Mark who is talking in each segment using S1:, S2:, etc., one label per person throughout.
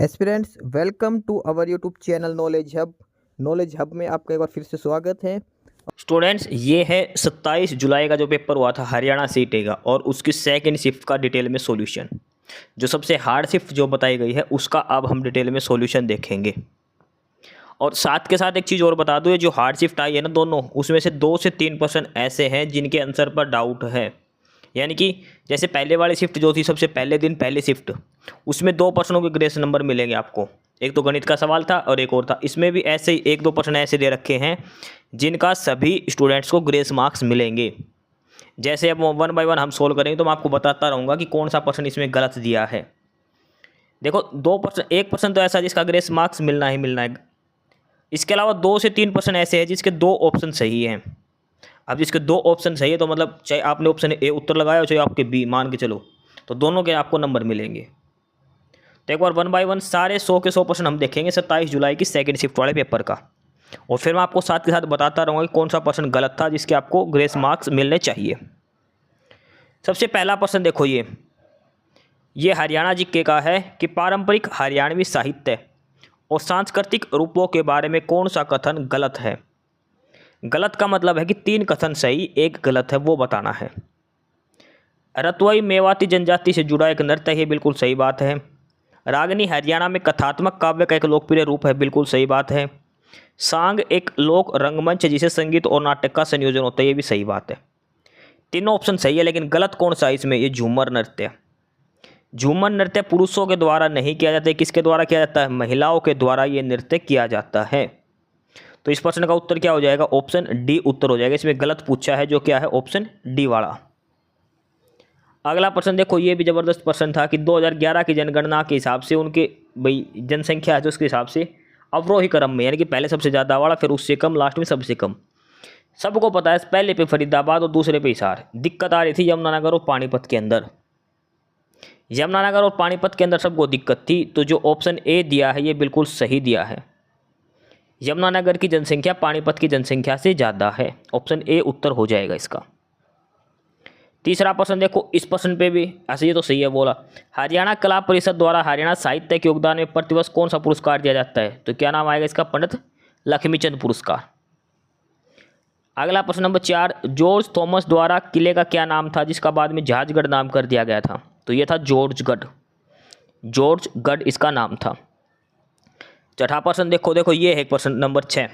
S1: Aspirants welcome to our YouTube channel knowledge hub में आपका एक बार फिर से स्वागत है।
S2: स्टूडेंट्स, ये है 27 जुलाई का जो पेपर हुआ था हरियाणा सीटे का, और उसकी सेकंड शिफ्ट का डिटेल में सॉल्यूशन, जो सबसे हार्ड शिफ्ट जो बताई गई है उसका अब हम डिटेल में सॉल्यूशन देखेंगे। और साथ के साथ एक चीज़ और बता दूँ, ये जो हार्ड शिफ्ट आई है ना दोनों, उसमें से 2 से 3% ऐसे हैं जिनके आंसर पर डाउट है। यानी कि जैसे पहले वाली शिफ्ट जो थी सबसे पहले दिन पहले शिफ्ट, उसमें 2% के ग्रेस नंबर मिलेंगे आपको। एक तो गणित का सवाल था और एक और था, इसमें भी ऐसे ही 1-2% ऐसे दे रखे हैं जिनका सभी स्टूडेंट्स को ग्रेस मार्क्स मिलेंगे। जैसे अब 1 बाय 1 हम सोल्व करेंगे तो मैं आपको बताता रहूँगा कि कौन सा पर्सन इसमें गलत दिया है। देखो 2%, 1% तो ऐसा जिसका ग्रेस मार्क्स मिलना ही मिलना है। इसके अलावा 2 से 3% ऐसे हैं जिसके 2 ऑप्शन सही हैं। अब जिसके 2 ऑप्शन सही है तो मतलब चाहे आपने ऑप्शन ए उत्तर लगाया हो चाहे आपके बी, मान के चलो, तो दोनों के आपको नंबर मिलेंगे। तो एक बार 1 बाय 1 सारे 100 के 100% हम देखेंगे 27 जुलाई की सेकंड शिफ्ट वाले पेपर का, और फिर मैं आपको साथ के साथ बताता रहूँगा कि कौन सा पर्सन गलत था जिसके आपको ग्रेस मार्क्स मिलने चाहिए। सबसे पहला पर्सन देखो, ये हरियाणा जीके का है कि पारंपरिक हरियाणवी साहित्य और सांस्कृतिक रूपों के बारे में कौन सा कथन गलत है। गलत का मतलब है कि 3 कथन सही, 1 गलत है, वो बताना है। रतुआई मेवाती जनजाति से जुड़ा एक नृत्य है, बिल्कुल सही बात है। रागनी हरियाणा में कथात्मक काव्य का एक लोकप्रिय रूप है, बिल्कुल सही बात है। सांग एक लोक रंगमंच जिसे संगीत और नाटक का संयोजन होता है, ये भी सही बात है। तीनों ऑप्शन सही है, लेकिन गलत कौन सा है इसमें, ये झूमर नृत्य। झूमर नृत्य पुरुषों के द्वारा नहीं किया जाता है, किसके द्वारा किया जाता है, महिलाओं के द्वारा ये नृत्य किया जाता है। तो इस प्रश्न का उत्तर क्या हो जाएगा, ऑप्शन डी उत्तर हो जाएगा। इसमें गलत पूछा है जो क्या है, ऑप्शन डी वाला। अगला प्रश्न देखो, ये भी जबरदस्त प्रश्न था कि 2011 की जनगणना के हिसाब से उनके भाई जनसंख्या है जो उसके हिसाब से अवरोही क्रम में, यानी कि पहले सबसे ज़्यादा वाला, फिर उससे कम, लास्ट में सबसे कम। सबको पता है पहले पे फरीदाबाद और दूसरे पे हिसार। दिक्कत आ रही थी यमुनानगर और पानीपत के अंदर। यमुनानगर और पानीपत के अंदर सबको दिक्कत थी, तो जो ऑप्शन ए दिया है ये बिल्कुल सही दिया है। यमुनानगर की जनसंख्या पानीपत की जनसंख्या से ज़्यादा है, ऑप्शन ए उत्तर हो जाएगा इसका। तीसरा प्रश्न देखो, इस प्रश्न पे भी ऐसे ये तो सही है बोला। हरियाणा कला परिषद द्वारा हरियाणा साहित्य के योगदान में प्रतिवर्ष कौन सा पुरस्कार दिया जाता है, तो क्या नाम आएगा इसका, पंडित लक्ष्मीचंद पुरस्कार। अगला प्रश्न नंबर 4, जॉर्ज थॉमस द्वारा किले का क्या नाम था जिसका बाद में जहाजगढ़ नाम कर दिया गया था, तो यह था जॉर्जगढ़। जॉर्जगढ़ इसका नाम था। चौथा प्रश्न देखो ये है प्रश्न नंबर 6,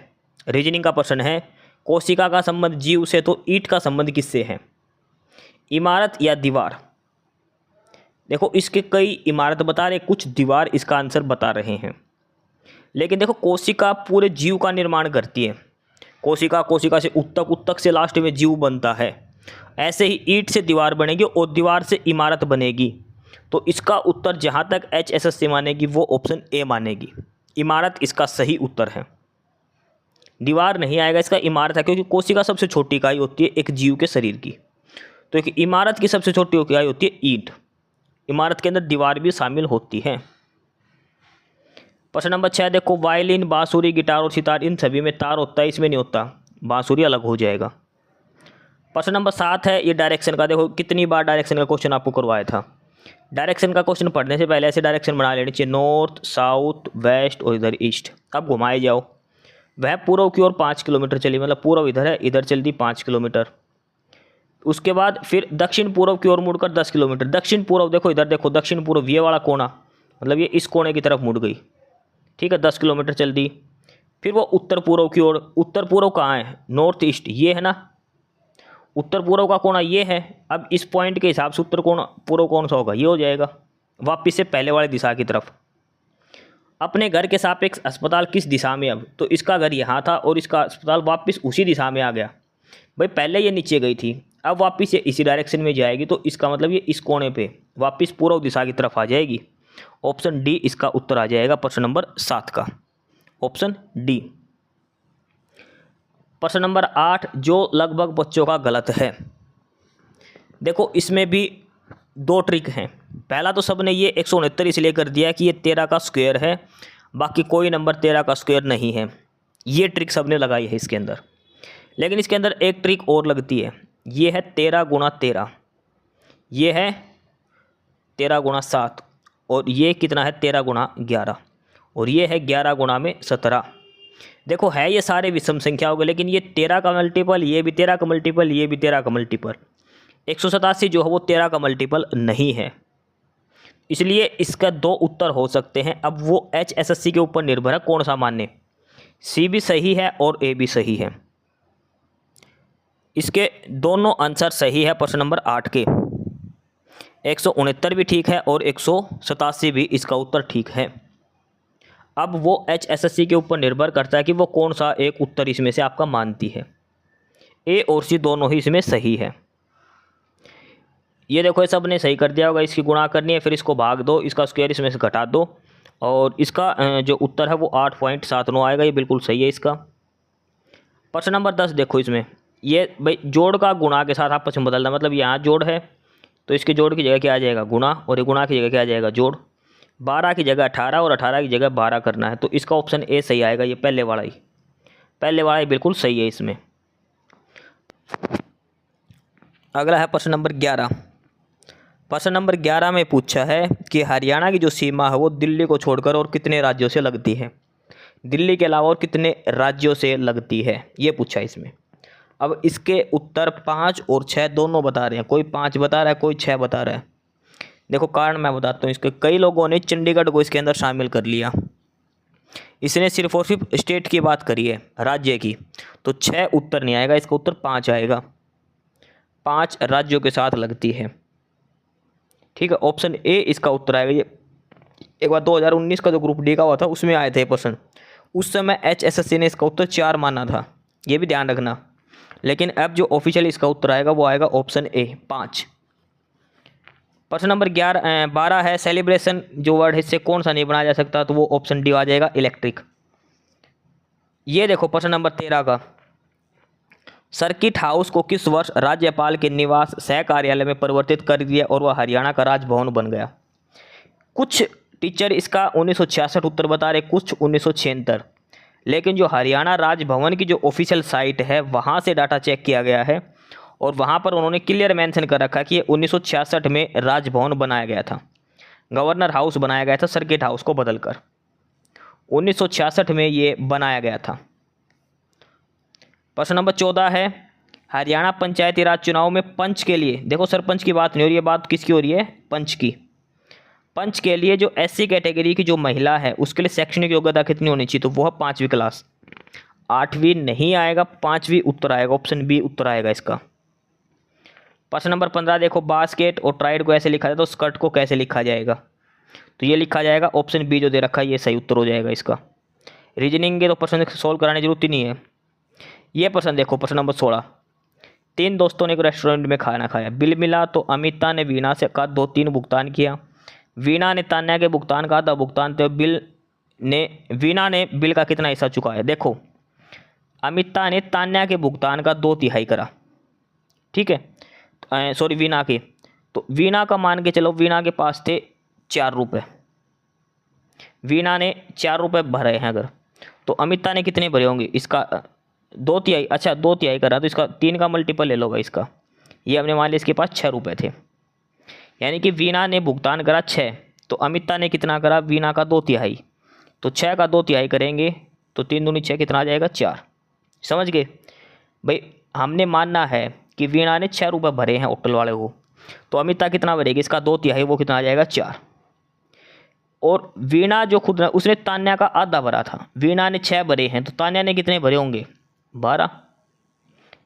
S2: रीजनिंग का प्रश्न है। कोशिका का संबंध जीव से तो ईंट का संबंध किससे है, इमारत या दीवार। देखो इसके कई इमारत बता रहे, कुछ दीवार इसका आंसर बता रहे हैं। लेकिन देखो कोशिका पूरे जीव का निर्माण करती है। कोशिका से उत्तक, उत्तक से लास्ट में जीव बनता है। ऐसे ही ईंट से दीवार बनेगी और दीवार से इमारत बनेगी। तो इसका उत्तर जहाँ तक HSS से मानेगी वो ऑप्शन ए मानेगी, इमारत इसका सही उत्तर है। दीवार नहीं आएगा इसका, इमारत है, क्योंकि कोशिका सबसे छोटी इकाई होती है एक जीव के शरीर की। तो एक इमारत की सबसे छोटी इकाई होती है ईंट। इमारत के अंदर दीवार भी शामिल होती है। प्रश्न नंबर 6 देखो, वायलिन, बांसुरी, गिटार और सितार, इन सभी में तार होता है, इसमें नहीं होता, बांसुरी अलग हो जाएगा। प्रश्न नंबर 7 है ये डायरेक्शन का। देखो कितनी बार डायरेक्शन का क्वेश्चन आपको करवाया था। डायरेक्शन का क्वेश्चन पढ़ने से पहले ऐसे डायरेक्शन बना लेनी चाहिए, नॉर्थ, साउथ, वेस्ट और इधर ईस्ट। अब घुमाए जाओ, वह पूर्व की ओर 5 किलोमीटर चली, मतलब पूर्व इधर है, इधर चल दी 5 किलोमीटर। उसके बाद फिर दक्षिण पूर्व की ओर मुड़कर 10 किलोमीटर। दक्षिण पूर्व देखो, इधर देखो दक्षिण पूर्व, ये वाला कोना, मतलब ये इस कोने की तरफ मुड़ गई, ठीक है, 10 किलोमीटर चल दी। फिर वो उत्तर पूर्व की ओर, उत्तर पूर्व कहाँ है, नॉर्थ ईस्ट, ये है ना, उत्तर पूर्व का कोना ये है। अब इस पॉइंट के हिसाब से उत्तर कोना पूर्व कौन सा होगा, ये हो जाएगा, वापिस से पहले वाली दिशा की तरफ। अपने घर के सापेक्ष अस्पताल किस दिशा में, अब तो इसका घर यहाँ था और इसका अस्पताल वापस उसी दिशा में आ गया। भाई पहले ये नीचे गई थी, अब वापस ये इसी डायरेक्शन में जाएगी, तो इसका मतलब ये इस कोने पे वापस पूर्व दिशा की तरफ आ जाएगी। ऑप्शन डी इसका उत्तर आ जाएगा प्रश्न नंबर 7 का, ऑप्शन डी। प्रश्न नंबर 8, जो लगभग बच्चों का गलत है। देखो इसमें भी 2 ट्रिक हैं। पहला तो सबने ये 169 इसलिए कर दिया कि ये 13 का स्क्वायर है, बाकी कोई नंबर 13 का स्क्वायर नहीं है। ये ट्रिक सबने लगाई है इसके अंदर। लेकिन इसके अंदर एक ट्रिक और लगती है, ये है 13 गुणा 13, ये है 13 गुणा 7, और ये कितना है 13 गुणा 11, और ये है 11 गुणा में 17। देखो है ये सारे विषम संख्या हो गए, लेकिन ये 13 का मल्टीपल, ये भी 13 का मल्टीपल, ये भी 13 का मल्टीपल। 187 जो है वो 13 का मल्टीपल नहीं है, इसलिए इसका 2 उत्तर हो सकते हैं। अब वो HSSC के ऊपर निर्भर है कौन सा माने, सी भी सही है और ए भी सही है। इसके दोनों आंसर सही है प्रश्न नंबर 8 के। 169 भी ठीक है और 187 भी इसका उत्तर ठीक है। अब वो HSSC के ऊपर निर्भर करता है कि वो कौन सा एक उत्तर इसमें से आपका मानती है। ए और सी दोनों ही इसमें सही है। ये देखो ये सब ने सही कर दिया होगा। इसकी गुणा करनी है, फिर इसको भाग दो, इसका स्क्वायर इसमें से घटा दो, और इसका जो उत्तर है वो 8.79 आएगा। ये बिल्कुल सही है इसका। प्रश्न नंबर 10 देखो, इसमें ये भाई जोड़ का गुणा के साथ आपस में बदलना, मतलब यहाँ जोड़ है तो इसके जोड़ की जगह क्या आ जाएगा गुणा, और ये गुणा की जगह क्या आ जाएगा जोड़। 12 की जगह 18 और 18 की जगह 12 करना है, तो इसका ऑप्शन ए सही आएगा। ये पहले वाला ही बिल्कुल सही है इसमें। अगला है प्रश्न नंबर 11। प्रश्न नंबर 11 में पूछा है कि हरियाणा की जो सीमा है वो दिल्ली को छोड़कर और कितने राज्यों से लगती है, दिल्ली के अलावा और कितने राज्यों से लगती है, ये पूछा है इसमें। अब इसके उत्तर 5 और 6 दोनों बता रहे हैं, कोई 5 बता रहा है, कोई 6 बता रहा है। देखो कारण मैं बताता हूँ इसके। कई लोगों ने चंडीगढ़ को इसके अंदर शामिल कर लिया, इसने सिर्फ और सिर्फ स्टेट की बात करी है, राज्य की, तो 6 उत्तर नहीं आएगा, इसका उत्तर 5 आएगा। 5 राज्यों के साथ लगती है, ठीक है। ऑप्शन ए इसका उत्तर आएगा। ये एक बार 2019 का जो ग्रुप डी का हुआ था उसमें आए थे प्रश्न, उस समय HSSC ने इसका उत्तर 4 माना था, ये भी ध्यान रखना। लेकिन अब जो ऑफिशियल इसका उत्तर आएगा वो आएगा ऑप्शन ए 5। प्रश्न नंबर 12 है सेलिब्रेशन जो वर्ड है इससे कौन सा नहीं बनाया जा सकता, तो वो ऑप्शन डी आ जाएगा इलेक्ट्रिक। ये देखो प्रश्न नंबर 13 का, सर्किट हाउस को किस वर्ष राज्यपाल के निवास सह कार्यालय में परिवर्तित कर दिया और वह हरियाणा का राजभवन बन गया। कुछ टीचर इसका 1966 उत्तर बता रहे, कुछ 1976, लेकिन जो हरियाणा राजभवन की जो ऑफिशियल साइट है वहाँ से डाटा चेक किया गया है और वहाँ पर उन्होंने क्लियर मेंशन कर रखा कि ये 1966 में राजभवन बनाया गया था, गवर्नर हाउस बनाया गया था सर्किट हाउस को बदलकर, 1966 में ये बनाया गया था। प्रश्न नंबर 14 है, हरियाणा पंचायती राज चुनाव में पंच के लिए, देखो सरपंच की बात नहीं हो रही है, बात किसकी हो रही है, पंच की। पंच के लिए जो SC कैटेगरी की जो महिला है उसके लिए शैक्षणिक योग्यता कितनी होनी चाहिए, तो वो है 5वीं क्लास। 8वीं नहीं आएगा, 5वीं उत्तर आएगा, ऑप्शन बी उत्तर आएगा इसका। प्रश्न नंबर 15 देखो, बास्केट और ट्राइड को ऐसे लिखा जाए तो स्कर्ट को कैसे लिखा जाएगा, तो ये लिखा जाएगा ऑप्शन बी जो दे रखा है, ये सही उत्तर हो जाएगा इसका। रीजनिंग के तो प्रश्न सोल्व कराने की जरूरत ही नहीं है। ये प्रश्न देखो, प्रश्न नंबर 16, 3 दोस्तों ने एक रेस्टोरेंट में खाना खाया, बिल मिला तो अमिता ने वीणा से का 2-3 भुगतान किया, वीणा ने तान्या के भुगतान का आधा भुगतान, तो वीणा ने बिल का कितना हिस्सा चुकाया। देखो अमिता ने तान्या के भुगतान का 2/3 करा, ठीक है, सॉरी वीणा के, तो वीणा का मान के चलो, वीणा के पास थे 4 रुपये, वीणा ने 4 रुपये भरे हैं अगर, तो अमिता ने कितने भरे होंगे, इसका 2/3, अच्छा 2/3 करा, तो इसका 3 का मल्टीपल ले लो भाई इसका। ये हमने मान लिया इसके पास 6 रुपये थे, यानी कि वीणा ने भुगतान करा 6, तो अमिता ने कितना करा, वीणा का 2/3, तो 6 का 2/3 करेंगे तो 3 दूनी 6 कितना आ जाएगा 4। समझ गए भाई, हमने मानना है कि वीणा ने 6 रुपये भरे हैं होटल वाले को, तो अमिता कितना भरेगी, इसका 2/3, वो कितना आ जाएगा 4। और वीणा जो खुद उसने तान्या का आधा भरा था, वीणा ने 6 भरे हैं, तो तान्या ने कितने भरे होंगे 12।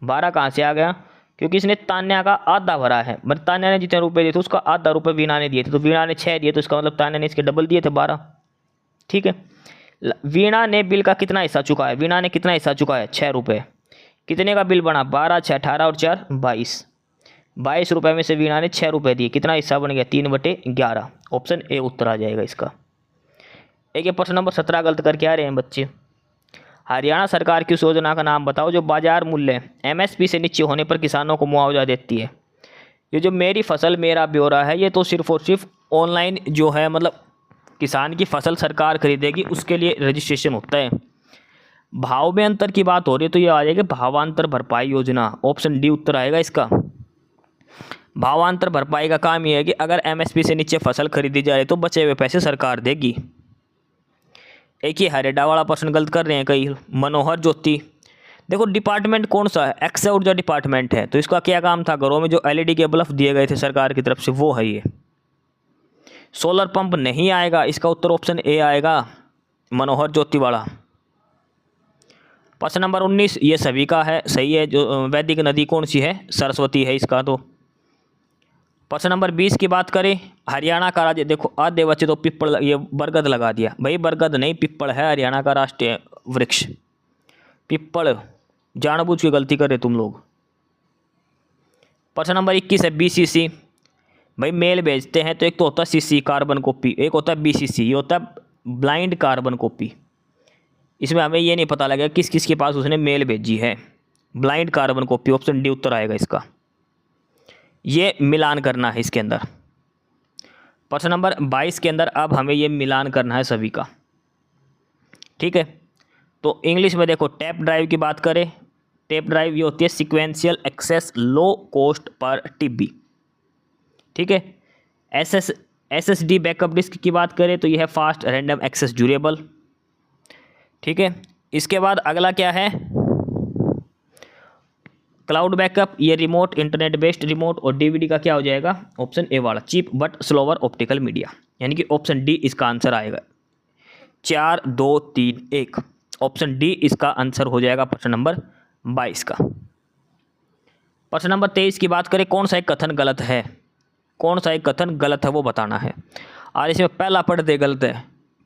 S2: 12 कहाँ से आ गया, क्योंकि इसने तान्या का आधा भरा है, मतलब तान्या ने जितने रुपए दिए थे उसका आधा रुपये वीणा ने दिए थे, तो वीणा ने 6 दिए, तो इसका मतलब तान्या ने इसके डबल दिए थे 12, ठीक है। वीणा ने बिल का कितना हिस्सा चुकाया, वीणा ने कितना हिस्सा चुकाया 6 रुपये, कितने का बिल बना 12, 6, 18 और 4 22, 22 रुपये में से वीणा ने 6 रुपये दिए, कितना हिस्सा बन गया 3/11, ऑप्शन ए उत्तर आ जाएगा इसका। एक ये प्रश्न नंबर 17 गलत करके आ रहे हैं बच्चे। हरियाणा सरकार की उस योजना का नाम बताओ जो बाजार मूल्य MSP से नीचे होने पर किसानों को मुआवजा देती है। ये जो मेरी फसल मेरा ब्यौरा है, ये तो सिर्फ और सिर्फ ऑनलाइन जो है, मतलब किसान की फसल सरकार खरीदेगी उसके लिए रजिस्ट्रेशन होता है। भाव में अंतर की बात हो रही है तो ये आ जाएगी भावांतर भरपाई योजना, ऑप्शन डी उत्तर आएगा इसका। भावांतर भरपाई का काम यह है कि अगर एमएसपी से नीचे फसल खरीदी जाए तो बचे हुए पैसे सरकार देगी। एक ही हरेडा वाला प्रश्न गलत कर रहे हैं कई। मनोहर ज्योति, देखो डिपार्टमेंट कौन सा है, अक्षय ऊर्जा डिपार्टमेंट है, तो इसका क्या काम था, घरों में जो एलईडी के बल्ब दिए गए थे सरकार की तरफ से वो है ये। सोलर पंप नहीं आएगा, इसका उत्तर ऑप्शन ए आएगा, मनोहर ज्योति वाला। प्रश्न नंबर 19 ये सभी का है, सही है। जो वैदिक नदी कौन सी है, सरस्वती है इसका। तो प्रश्न नंबर 20 की बात करें, हरियाणा का राज्य, देखो आधे बच्चे तो पिप्पल ये बरगद लगा दिया, भाई बरगद नहीं पिप्पल है हरियाणा का राष्ट्रीय वृक्ष, पिप्पल, जानबूझ के गलती करे तुम लोग। प्रश्न नंबर 21 है बीसीसी, भाई मेल भेजते हैं तो एक तो होता है सीसी कार्बन कॉपी, एक होता है बीसीसी, ये होता है ब्लाइंड कार्बन कॉपी। इसमें हमें ये नहीं पता लगा किस किस के पास उसने मेल भेजी है, blind carbon copy, option D उत्तर आएगा इसका। ये मिलान करना है इसके अंदर। प्रश्न नंबर 22 के अंदर अब हमें ये मिलान करना है सभी का, ठीक है। तो इंग्लिश में देखो टैप ड्राइव की बात करें, टैप ड्राइव ये होती है sequential access low cost per TB, ठीक है। एसएसडी बैकअप डिस्क की बात करें तो ये है फास्ट रैंडम एक्सेस ड्यूरेबल, ठीक है। इसके बाद अगला क्या है, क्लाउड बैकअप, ये रिमोट इंटरनेट बेस्ड रिमोट, और डीवीडी का क्या हो जाएगा, ऑप्शन ए वाला cheap but slower optical media, यानी कि ऑप्शन डी इसका आंसर आएगा। 4 2 3 1, ऑप्शन डी इसका आंसर हो जाएगा प्रश्न नंबर 22 का। प्रश्न नंबर 23 की बात करें, कौन सा एक कथन गलत है, कौन सा एक कथन गलत है वो बताना है। और इसमें पहला पढ़ते गलत है,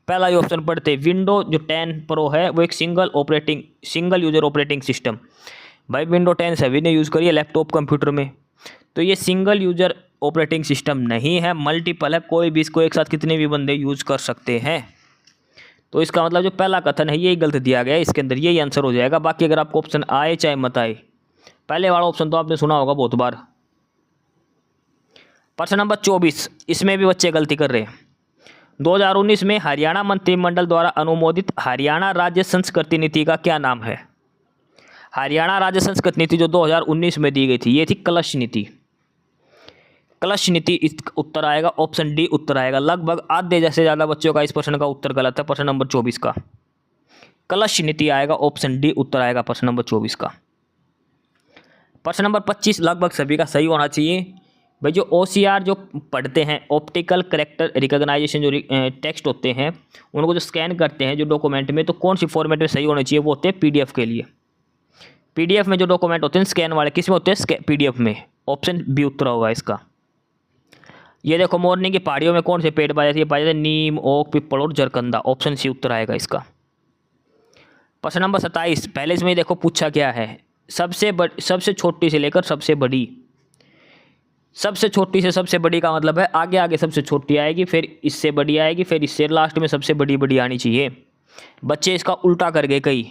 S2: पहला ये ऑप्शन पढ़ते, विंडो जो 10 प्रो है वो एक सिंगल यूजर ऑपरेटिंग सिस्टम, भाई विंडो 10 सभी ने यूज़ करी है लैपटॉप कंप्यूटर में, तो ये सिंगल यूजर ऑपरेटिंग सिस्टम नहीं है, मल्टीपल है, कोई भी इसको एक साथ कितने भी बंदे यूज़ कर सकते हैं। तो इसका मतलब जो पहला कथन है यही गलत दिया गया है, इसके अंदर यही आंसर हो जाएगा। बाकी अगर आपको ऑप्शन आए चाहे मत आए, पहले वाला ऑप्शन तो आपने सुना होगा बहुत बार। प्रश्न नंबर 24, इसमें भी बच्चे गलती कर रहे हैं। 2019 में हरियाणा मंत्रिमंडल द्वारा अनुमोदित हरियाणा राज्य संस्कृति नीति का क्या नाम है। हरियाणा राज्य संस्कृति नीति जो 2019 में दी गई थी, ये थी कलश नीति। कलश नीति इस उत्तर आएगा, ऑप्शन डी उत्तर आएगा। लगभग आधे जैसे ज़्यादा बच्चों का इस प्रश्न का उत्तर गलत है, प्रश्न नंबर 24 का कलश नीति आएगा, ऑप्शन डी उत्तर आएगा प्रश्न नंबर 24 का। प्रश्न नंबर 25 लगभग सभी का सही होना चाहिए। भाई जो OCR जो पढ़ते हैं, ऑप्टिकल कैरेक्टर रिकॉग्नाइजेशन, जो टेक्स्ट होते हैं उनको जो स्कैन करते हैं जो डॉक्यूमेंट में, तो कौन सी फॉर्मेट में सही होने चाहिए, वो होते हैं PDF के लिए। PDF में जो डॉक्यूमेंट होते हैं स्कैन वाले किस में होते हैं, PDF में, ऑप्शन बी उत्तर होगा इसका। ये देखो मॉर्निंग की पहाड़ियों में कौन से पेड़ पाए जाते हैं, पाए जाते हैं नीम, ओक, पिपल और जरकंदा, ऑप्शन सी उत्तर आएगा इसका। प्रश्न नंबर 27, पहले इसमें देखो पूछा क्या है, सबसे छोटी से लेकर सबसे बड़ी, सबसे छोटी से सबसे बड़ी का मतलब है आगे आगे सबसे छोटी आएगी, फिर इससे बड़ी आएगी, फिर इससे लास्ट में सबसे बड़ी बड़ी आनी चाहिए। बच्चे इसका उल्टा कर गए, कई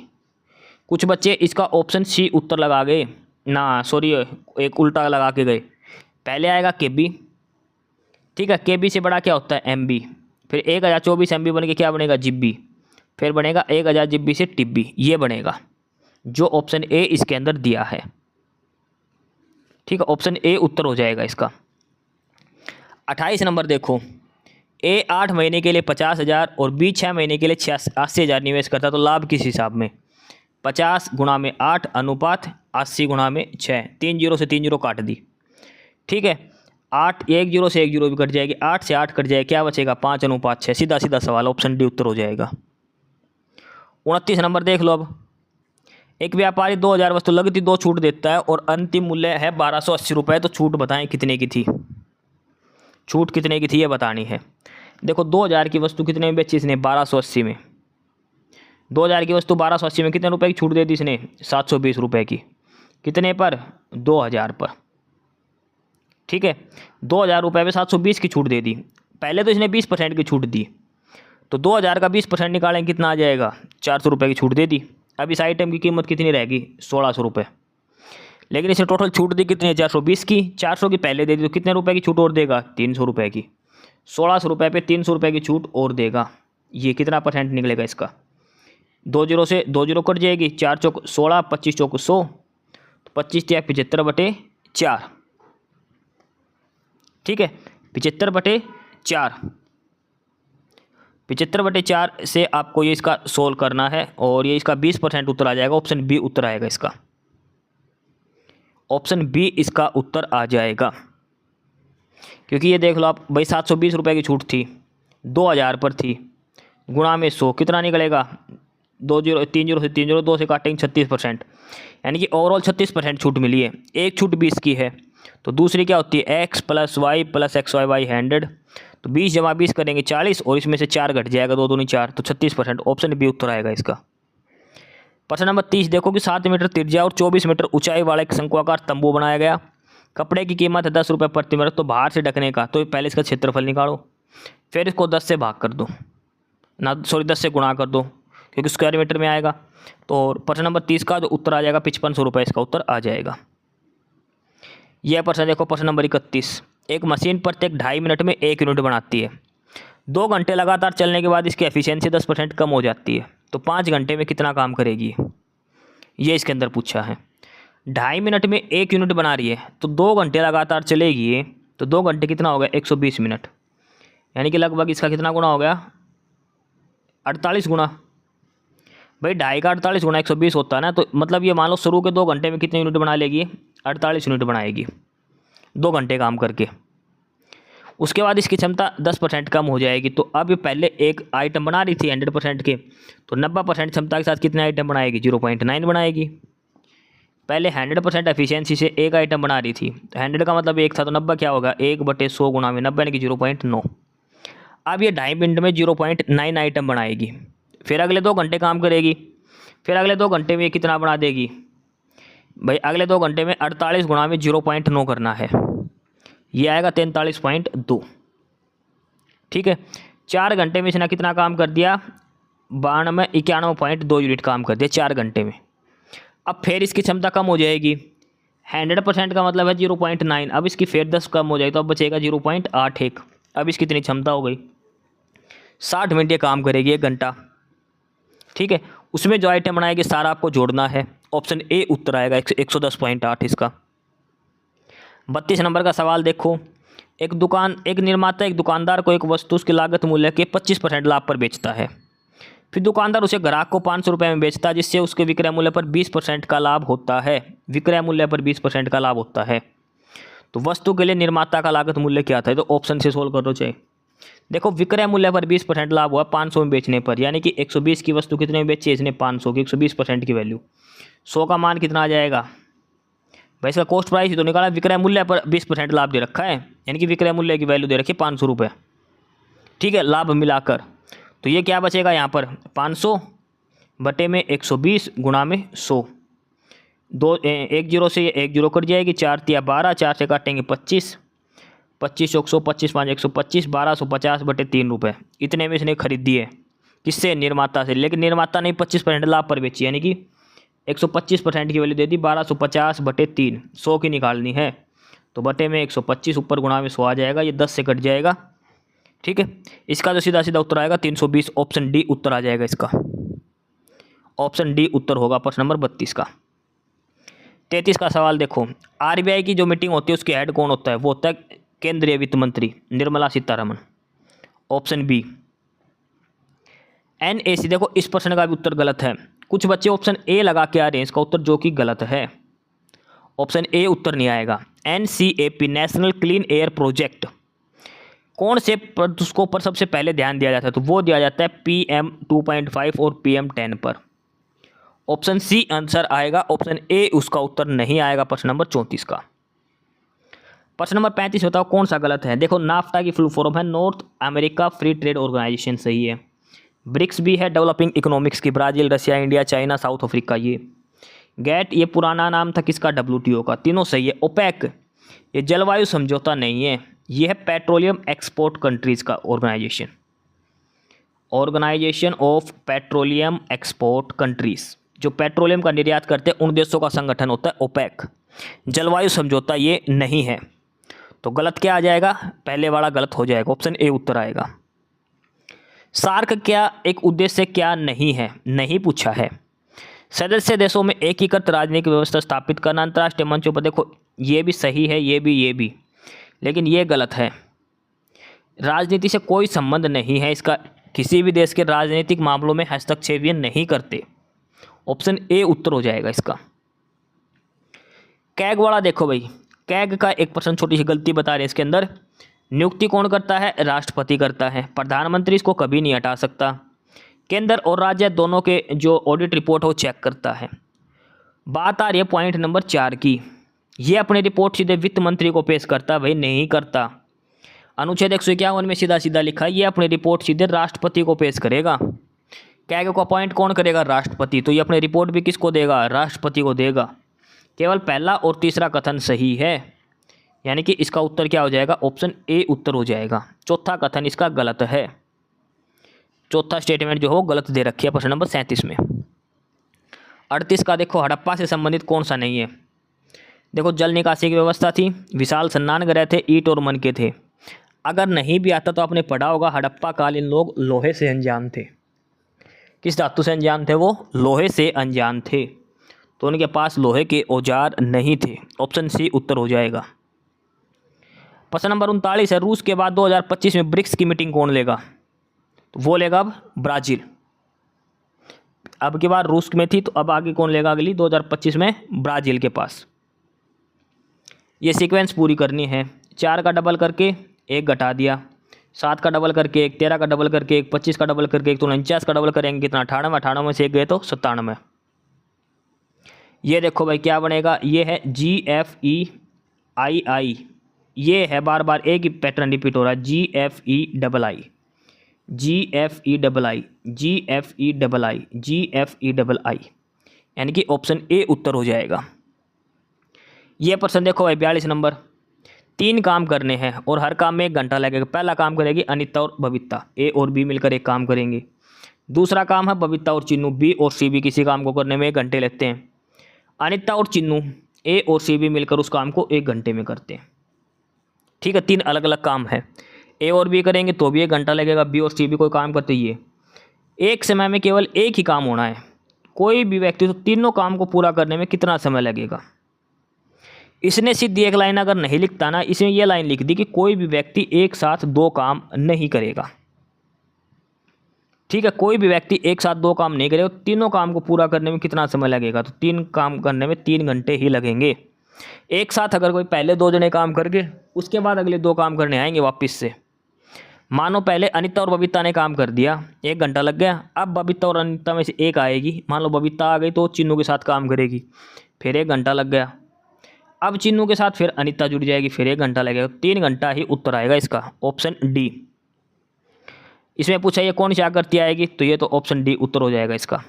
S2: कुछ बच्चे इसका ऑप्शन सी उत्तर लगा गए ना, सॉरी एक उल्टा लगा के गए। पहले आएगा KB, ठीक है, KB से बड़ा क्या होता है MB, फिर 1024 MB बन के क्या बनेगा GB, फिर बनेगा 1000 GB से TB, ये बनेगा जो ऑप्शन ए इसके अंदर दिया है, ठीक है, ऑप्शन ए उत्तर हो जाएगा इसका। 28 नंबर देखो, A 8 महीने के लिए 50,000 और B 6 महीने के लिए 80,000 निवेश करता, तो लाभ किस हिसाब में, 50 गुणा में 8 अनुपात 80 गुणा में 6, 3 जीरो से 3 जीरो काट दी, ठीक है, 8 1 जीरो से 1 जीरो भी कट जाएगी, 8 से 8 कट जाएगा, क्या बचेगा 5 अनुपात 6, सीधा सीधा सवाल, ऑप्शन डी उत्तर हो जाएगा। 29 नंबर देख लो, अब एक व्यापारी 2000 वस्तु लगती 2 छूट देता है और अंतिम मूल्य है 1280 रुपये, तो छूट बताएं कितने की थी, छूट कितने की थी ये बतानी है। देखो 2000 की वस्तु कितने में बेची इसने, 1280 में, 2000 की वस्तु 1280 में कितने रुपए की छूट दे दी इसने, 720 रुपये की, कितने पर, 2000 पर, ठीक है, 2000 रुपये पे 720 की छूट दे दी। पहले तो इसने 20% की छूट दी, तो 2000 का 20% निकालें कितना आ जाएगा, 400 रुपये की छूट दे दी। अब इस आइटम की कीमत कितनी रहेगी, 1600 रुपये, लेकिन इसने टोटल छूट दी कितनी है, 420 की, 400 की पहले दे दी, तो कितने रुपए की छूट और देगा, 300 रुपये की, 1600 रुपये पे 300 रुपये की छूट और देगा। ये कितना % निकलेगा इसका, 2 जीरो से 2 जीरो कट जाएगी, 4 चौक 16, 25 चौक 100, 25 या 75/4, ठीक है, 75/4, 75/4 से आपको ये इसका सोल्व करना है और ये इसका 20% उत्तर आ जाएगा। ऑप्शन बी उत्तर आएगा इसका, ऑप्शन बी इसका उत्तर आ जाएगा। क्योंकि ये देख लो आप भाई, 720 रुपये की छूट थी, 2000 पर थी, गुणा में 100 कितना निकलेगा, 3 0 से 3 0, 2 से काटेंगे 36%, यानी कि ओवरऑल 36% छूट मिली है। एक छूट 20 की है, तो दूसरी क्या होती है x + y + xy 100, तो 20 जमा 20 करेंगे 40 और इसमें से 4 घट जाएगा, 2 दूनी 4, तो 36%। ऑप्शन बी उत्तर आएगा इसका। प्रश्न नंबर 30 देखो कि 7 मीटर त्रिज्या और 24 मीटर ऊंचाई वाला एक शंक्वाकार तंबू बनाया गया। कपड़े की कीमत है 10 रुपये प्रति मीटर, तो बाहर से ढकने का, तो पहले इसका क्षेत्रफल निकालो, फिर इसको 10 से भाग कर दो, 10 से गुणा कर दो, क्योंकि स्क्वायर मीटर में आएगा। तो प्रश्न नंबर 30 का जो उत्तर आ जाएगा 5500 रुपये इसका उत्तर आ जाएगा। यह प्रश्न देखो, प्रश्न नंबर 31, एक मशीन प्रत्येक 2.5 मिनट में 1 यूनिट बनाती है। 2 घंटे लगातार चलने के बाद इसकी एफिशिएंसी 10% कम हो जाती है, तो 5 घंटे में कितना काम करेगी, ये इसके अंदर पूछा है। 2.5 मिनट में 1 यूनिट बना रही है, तो 2 घंटे लगातार चलेगी ये, तो 2 घंटे कितना हो गया, 120 मिनट, यानी कि लगभग इसका कितना गुना हो गया, 48 गुना। भाई 2.5 का 48 गुना 120 होता है ना, तो मतलब ये मान लो शुरू के 2 घंटे में कितने यूनिट बना लेगी, 48 यूनिट बनाएगी 2 घंटे काम करके। उसके बाद इसकी क्षमता 10% कम हो जाएगी, तो अब ये पहले एक आइटम बना रही थी 100% के, तो 90% क्षमता के साथ कितने आइटम बनाएगी, 0.9 बनाएगी। पहले 100% एफिशिएंसी से एक आइटम बना रही थी, तो 100 का मतलब 1 था, तो 90 क्या होगा, 1/100 गुणा में 90 यानी कि 0.9। अब ये 2.5 मिनट में 0.9 आइटम बनाएगी, फिर अगले 2 घंटे काम करेगी, फिर अगले 2 घंटे में ये कितना बना देगी भाई, अगले 2 घंटे में 48 गुणा में 0.9 करना है, ये आएगा 43.2। ठीक है, 4 घंटे में इसने कितना काम कर दिया, 91 यूनिट काम कर दिया 4 घंटे में। अब फिर इसकी क्षमता कम हो जाएगी, 100% का मतलब है 0.9, अब इसकी फिर 10 कम हो जाएगी, तो अब बचेगा 0.81। अब इसकी इतनी क्षमता हो गई, 60 मिनट ये काम करेगी 1 घंटा। ठीक है, उसमें जो आइटम बनाएगी सारा आपको जोड़ना है, ऑप्शन ए उत्तर आएगा 110.8 इसका। 32 नंबर का सवाल देखो, एक निर्माता एक दुकानदार को एक वस्तु उसकी लागत मूल्य के 25% लाभ पर बेचता है। फिर दुकानदार उसे ग्राहक को 500 रुपये में बेचता है, जिससे उसके विक्रय मूल्य पर 20% का लाभ होता है। विक्रय मूल्य पर 20% का लाभ होता है, तो वस्तु के लिए निर्माता का लागत मूल्य क्या था, तो ऑप्शन से सोल्व करो चाहिए। देखो विक्रय मूल्य पर 20% लाभ हुआ 500 में बेचने पर, यानी कि 120 की वस्तु कितने में बेची है इसने, 500 की, 120% की वैल्यू, 100 का मान कितना आ जाएगा भाई, इसका कॉस्ट प्राइस ही तो निकाला, विक्रय मूल्य पर 20% लाभ दे रखा है, यानी कि विक्रय मूल्य की वैल्यू दे रखी है 500 रुपये। ठीक है, लाभ मिलाकर, तो ये क्या बचेगा यहाँ पर, 500 बटे में 120 गुणा में 100, 1 0 से 1 0 कट जाएगी, 4 तिया 12, 4 से काटेंगे 25, 25 100, 25 5 125, 1250 बटे 3 रुपये, इतने में इसने खरीदी है, किससे, निर्माता से। लेकिन निर्माता ने 25% लाभ पर बेची, यानी कि 125% की वैल्यू दे दी, 1250 बटे 3, 100 की निकालनी है, तो बटे में 125, ऊपर गुणा में 100 आ जाएगा, ये 10 से कट जाएगा। ठीक है, इसका जो सीधा सीधा उत्तर आएगा 320, ऑप्शन डी उत्तर आ जाएगा इसका, ऑप्शन डी उत्तर होगा प्रश्न नंबर 32 का। 33 का सवाल देखो, आरबीआई की जो मीटिंग होती है उसके हेड कौन होता है, वो होता है केंद्रीय वित्त मंत्री Nirmala Sitharaman, option B. NAC, देखो इस प्रश्न का भी उत्तर गलत है, कुछ बच्चे ऑप्शन ए लगा के आ रहे हैं इसका उत्तर, जो कि गलत है, ऑप्शन ए उत्तर नहीं आएगा। NCAP national clean air project, कौन से उसको पर सबसे पहले ध्यान दिया जाता है, तो वो दिया जाता है PM 2.5 और PM 10 पर, ऑप्शन सी आंसर आएगा, ऑप्शन ए उसका उत्तर नहीं आएगा प्रश्न नंबर 34 का। प्रश्न नंबर 35 बताओ कौन सा गलत है। देखो नाफ्टा की फुल फॉर्म है North America free trade organization, सही है। ब्रिक्स भी है डेवलपिंग इकोनॉमिक्स की, Brazil, Russia, India, China, South Africa. ये गेट ये पुराना नाम था किसका, WTO का, तीनों सही है। ओपेक ये जलवायु समझौता नहीं है, ये है पेट्रोलियम एक्सपोर्ट कंट्रीज़ का organization, organization of petroleum export countries, जो पेट्रोलियम का निर्यात करते हैं उन देशों का संगठन होता है ओपेक। जलवायु समझौता ये नहीं है, तो गलत क्या आ जाएगा, पहले वाला गलत हो जाएगा, ऑप्शन ए उत्तर आएगा। सार्क क्या एक उद्देश्य क्या नहीं है, नहीं पूछा है। सदस्य देशों में एकीकृत राजनीतिक व्यवस्था स्थापित करना अंतर्राष्ट्रीय मंचों पर, देखो ये भी सही है, ये भी, लेकिन ये गलत है। राजनीति से कोई संबंध नहीं है इसका, किसी भी देश के राजनीतिक मामलों में हस्तक्षेप ये नहीं करते। ऑप्शन ए उत्तर हो जाएगा इसका। कैग वाला देखो भाई, कैग का 1% छोटी सी गलती बता रहे हैं इसके अंदर। नियुक्ति कौन करता है? राष्ट्रपति करता है। प्रधानमंत्री इसको कभी नहीं हटा सकता। केंद्र और राज्य दोनों के जो ऑडिट रिपोर्ट हो चेक करता है। बात आ रही है पॉइंट नंबर 4 की, ये अपनी रिपोर्ट सीधे वित्त मंत्री को पेश करता है? भाई नहीं करता। अनुच्छेद 151 में सीधा सीधा लिखा है ये अपनी रिपोर्ट सीधे राष्ट्रपति को पेश करेगा। कैग को अपॉइंट कौन करेगा? राष्ट्रपति। तो ये अपनी रिपोर्ट भी किसको देगा? राष्ट्रपति को देगा। केवल पहला और तीसरा कथन सही है, यानी कि इसका उत्तर क्या हो जाएगा? ऑप्शन ए उत्तर हो जाएगा। चौथा कथन इसका गलत है। चौथा स्टेटमेंट जो हो गलत दे रखी है प्रश्न नंबर 37 में। 38 का देखो, हड़प्पा से संबंधित कौन सा नहीं है? देखो, जल निकासी की व्यवस्था थी, विशाल स्नानगृह थे, ईंट और मन के थे। अगर नहीं भी आता तो आपने पढ़ा होगा, हड़प्पा कालीन लोग लोहे से अनजान थे। किस धातु से अनजान थे? वो लोहे से अनजान थे, तो उनके पास लोहे के औजार नहीं थे। ऑप्शन सी उत्तर हो जाएगा। प्रश्न नंबर 39 है, रूस के बाद 2025 में ब्रिक्स की मीटिंग कौन लेगा? तो वो लेगा अब ब्राज़ील। अब की बार रूस में थी, तो अब आगे कौन लेगा? अगली 2025 में ब्राज़ील के पास। ये सीक्वेंस पूरी करनी है। 4 का डबल करके 1 घटा दिया, 7 का डबल करके 1, 13 का डबल करके 1, 25 का डबल करके 1, तो 49 का डबल करेंगे कितना? 98, 98 में से 1 गए तो 97। ये देखो भाई क्या बनेगा? ये है GFEII, ये है बार बार एक ही पैटर्न रिपीट हो रहा है, GFEII, GFEII, GFEII, GFEII, यानी कि ऑप्शन ए उत्तर हो जाएगा। ये प्रश्न देखो भाई 42 नंबर, 3 काम करने हैं और हर काम में 1 घंटा लगेगा। पहला काम करेगी अनिता और बबीता, ए और बी मिलकर एक काम करेंगे। दूसरा काम है बबीता और चिन्नू, बी और सी भी किसी काम को करने में 1 घंटे लगते हैं। अनिता और चिन्नू, ए और सी भी मिलकर उस काम को 1 घंटे में करते हैं। ठीक है, 3 अलग अलग काम है। ए और बी करेंगे तो भी 1 घंटा लगेगा, बी और सी भी कोई काम करते ही है। एक समय में केवल एक ही काम होना है कोई भी व्यक्ति, तो तीनों काम को पूरा करने में कितना समय लगेगा? इसने सीधी एक लाइन अगर नहीं लिखता ना, इसमें यह लाइन लिख दी कि कोई भी व्यक्ति एक साथ 2 काम नहीं करेगा। ठीक है, कोई भी व्यक्ति एक साथ 2 काम नहीं करेगा, तीनों काम को पूरा करने में कितना समय लगेगा? तो 3 काम करने में 3 घंटे ही लगेंगे। एक साथ अगर कोई पहले 2 जने काम करके उसके बाद अगले 2 काम करने आएंगे वापस से। मानो पहले अनिता और बबीता ने काम कर दिया, 1 घंटा लग गया। अब बबीता और अनिता में से एक आएगी, मान लो बबीता आ गई तो चिन्नू के साथ काम करेगी, फिर 1 घंटा लग गया। अब चिन्नू के साथ फिर अनिता जुड़ जाएगी, फिर 1 घंटा लगेगा। 3 घंटा ही उत्तर आएगा इसका, ऑप्शन डी। इसमें पूछा ये कौन सी आकृति आएगी? तो ये तो ऑप्शन डी उत्तर हो जाएगा इसका।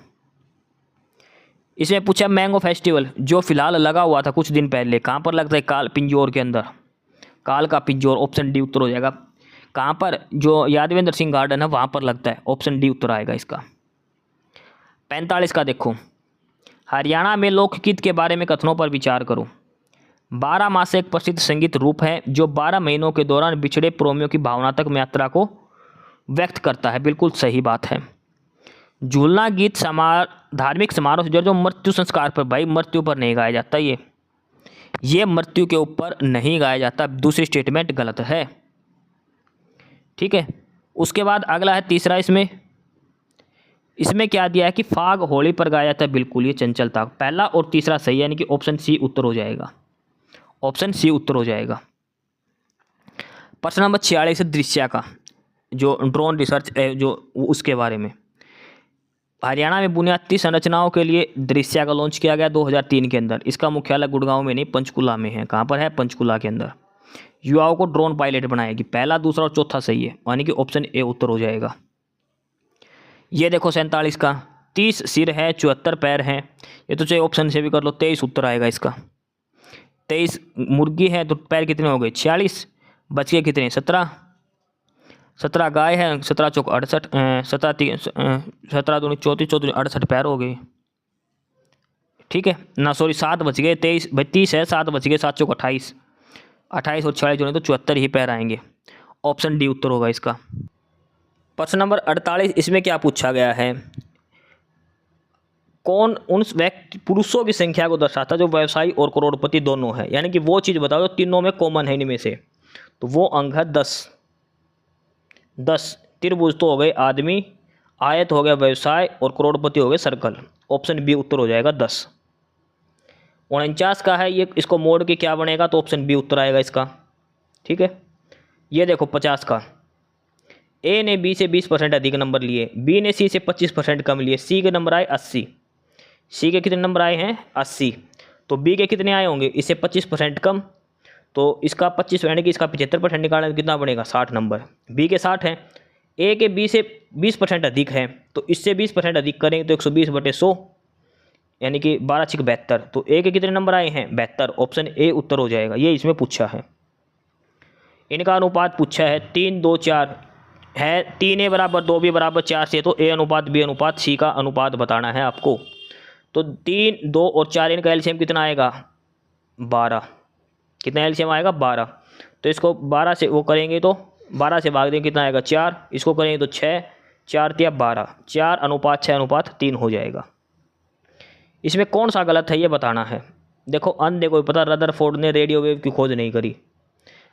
S2: इसमें पूछा मैंगो फेस्टिवल जो फिलहाल लगा हुआ था कुछ दिन पहले, कहाँ पर लगता है? काल पिंजौर के अंदर, काल का पिंजौर, ऑप्शन डी उत्तर हो जाएगा। कहाँ पर? जो यादवेंद्र सिंह गार्डन है वहाँ पर लगता है, ऑप्शन डी उत्तर आएगा इसका। 45 का देखो, हरियाणा में लोकगीत के बारे में कथनों पर विचार करो। 12 मास एक प्रसिद्ध संगीत रूप है जो 12 महीनों के दौरान बिछड़े प्रेमियों की भावनात्मक यात्रा को व्यक्त करता है। बिल्कुल सही बात है। झूलना गीत धार्मिक समारोह से जो मृत्यु संस्कार पर, भाई मृत्यु पर नहीं गाया जाता, ये मृत्यु के ऊपर नहीं गाया जाता। दूसरी स्टेटमेंट गलत है। ठीक है, उसके बाद अगला है तीसरा। इसमें क्या दिया है कि फाग होली पर गाया जाता है, बिल्कुल ये चंचलता। पहला और तीसरा सही, यानी कि ऑप्शन सी उत्तर हो जाएगा, ऑप्शन सी उत्तर हो जाएगा। प्रश्न नंबर 46 दृश्य का, जो ड्रोन रिसर्च है जो उसके बारे में। हरियाणा में बुनियादी संरचनाओं के लिए दृश्य का लॉन्च किया गया 2003 के अंदर। इसका मुख्यालय गुड़गांव में नहीं पंचकुला में है। कहाँ पर है? पंचकुला के अंदर। युवाओं को ड्रोन पायलट बनाएगी। पहला, दूसरा और चौथा सही है, यानी कि ऑप्शन ए उत्तर हो जाएगा। ये देखो 47 का, 30 सिर है 74 पैर हैं, ये तो चाहे ऑप्शन से भी कर लो, 23 उत्तर आएगा इसका। 23 मुर्गी है तो पैर कितने हो गए? 46, बच गए कितने? 17। 17 गाय है, 17 चौक 68, 17 दूनी 34, 34 68 पैर हो गए। ठीक है ना, सॉरी 7 बच गए, 23 भाई 30 है, 7 बच गए, 7 चौक 28, 28 और 46 जोड़े तो 74 ही पैर आएंगे। ऑप्शन डी उत्तर होगा इसका। प्रश्न नंबर 48, इसमें क्या पूछा गया है? कौन उन व्यक्ति पुरुषों की संख्या को दर्शाता है जो व्यवसायी और करोड़पति दोनों है, यानी कि वो चीज़ बताओ जो तीनों में कॉमन है इनमें से। तो वो अंग है 10। 10 त्रिभुज तो हो गए आदमी, आयत हो गया व्यवसाय और करोड़पति हो गए सर्कल। ऑप्शन बी उत्तर हो जाएगा 10। 49 का है ये, इसको मोड़ के क्या बनेगा, तो ऑप्शन बी उत्तर आएगा इसका। ठीक है, ये देखो 50 का, ए ने बी से 20% अधिक नंबर लिए, बी ने सी से 25% कम लिए, सी के नंबर आए 80। सी के कितने नंबर आए हैं 80, तो बी के कितने आए होंगे, इससे 25% कम, तो इसका 25% की इसका 75% निकालना, कितना बनेगा 60 नंबर। बी के 60 हैं, ए के बी से 20% अधिक है, तो इससे 20% अधिक करेंगे तो 120/100 यानी कि 12×72, तो ए के कितने नंबर आए हैं 72। ऑप्शन ए उत्तर हो जाएगा, ये इसमें पूछा है। इनका अनुपात पूछा है 3:2:4 है, 3A = 2B = 4 से, तो ए अनुपात बी अनुपात सी का अनुपात बताना है आपको। तो 3, 2 और 4 इनका एलसीएम कितना आएगा 12। कितना एलसीएम आएगा 12। तो इसको 12 से वो करेंगे तो 12 से भाग देंगे कितना आएगा 4, इसको करेंगे तो 6, 4 × 12, 4:6:3 हो जाएगा। इसमें कौन सा गलत है ये बताना है। देखो अन्य कोई पता, रदरफोर्ड ने रेडियो वेव की खोज नहीं करी।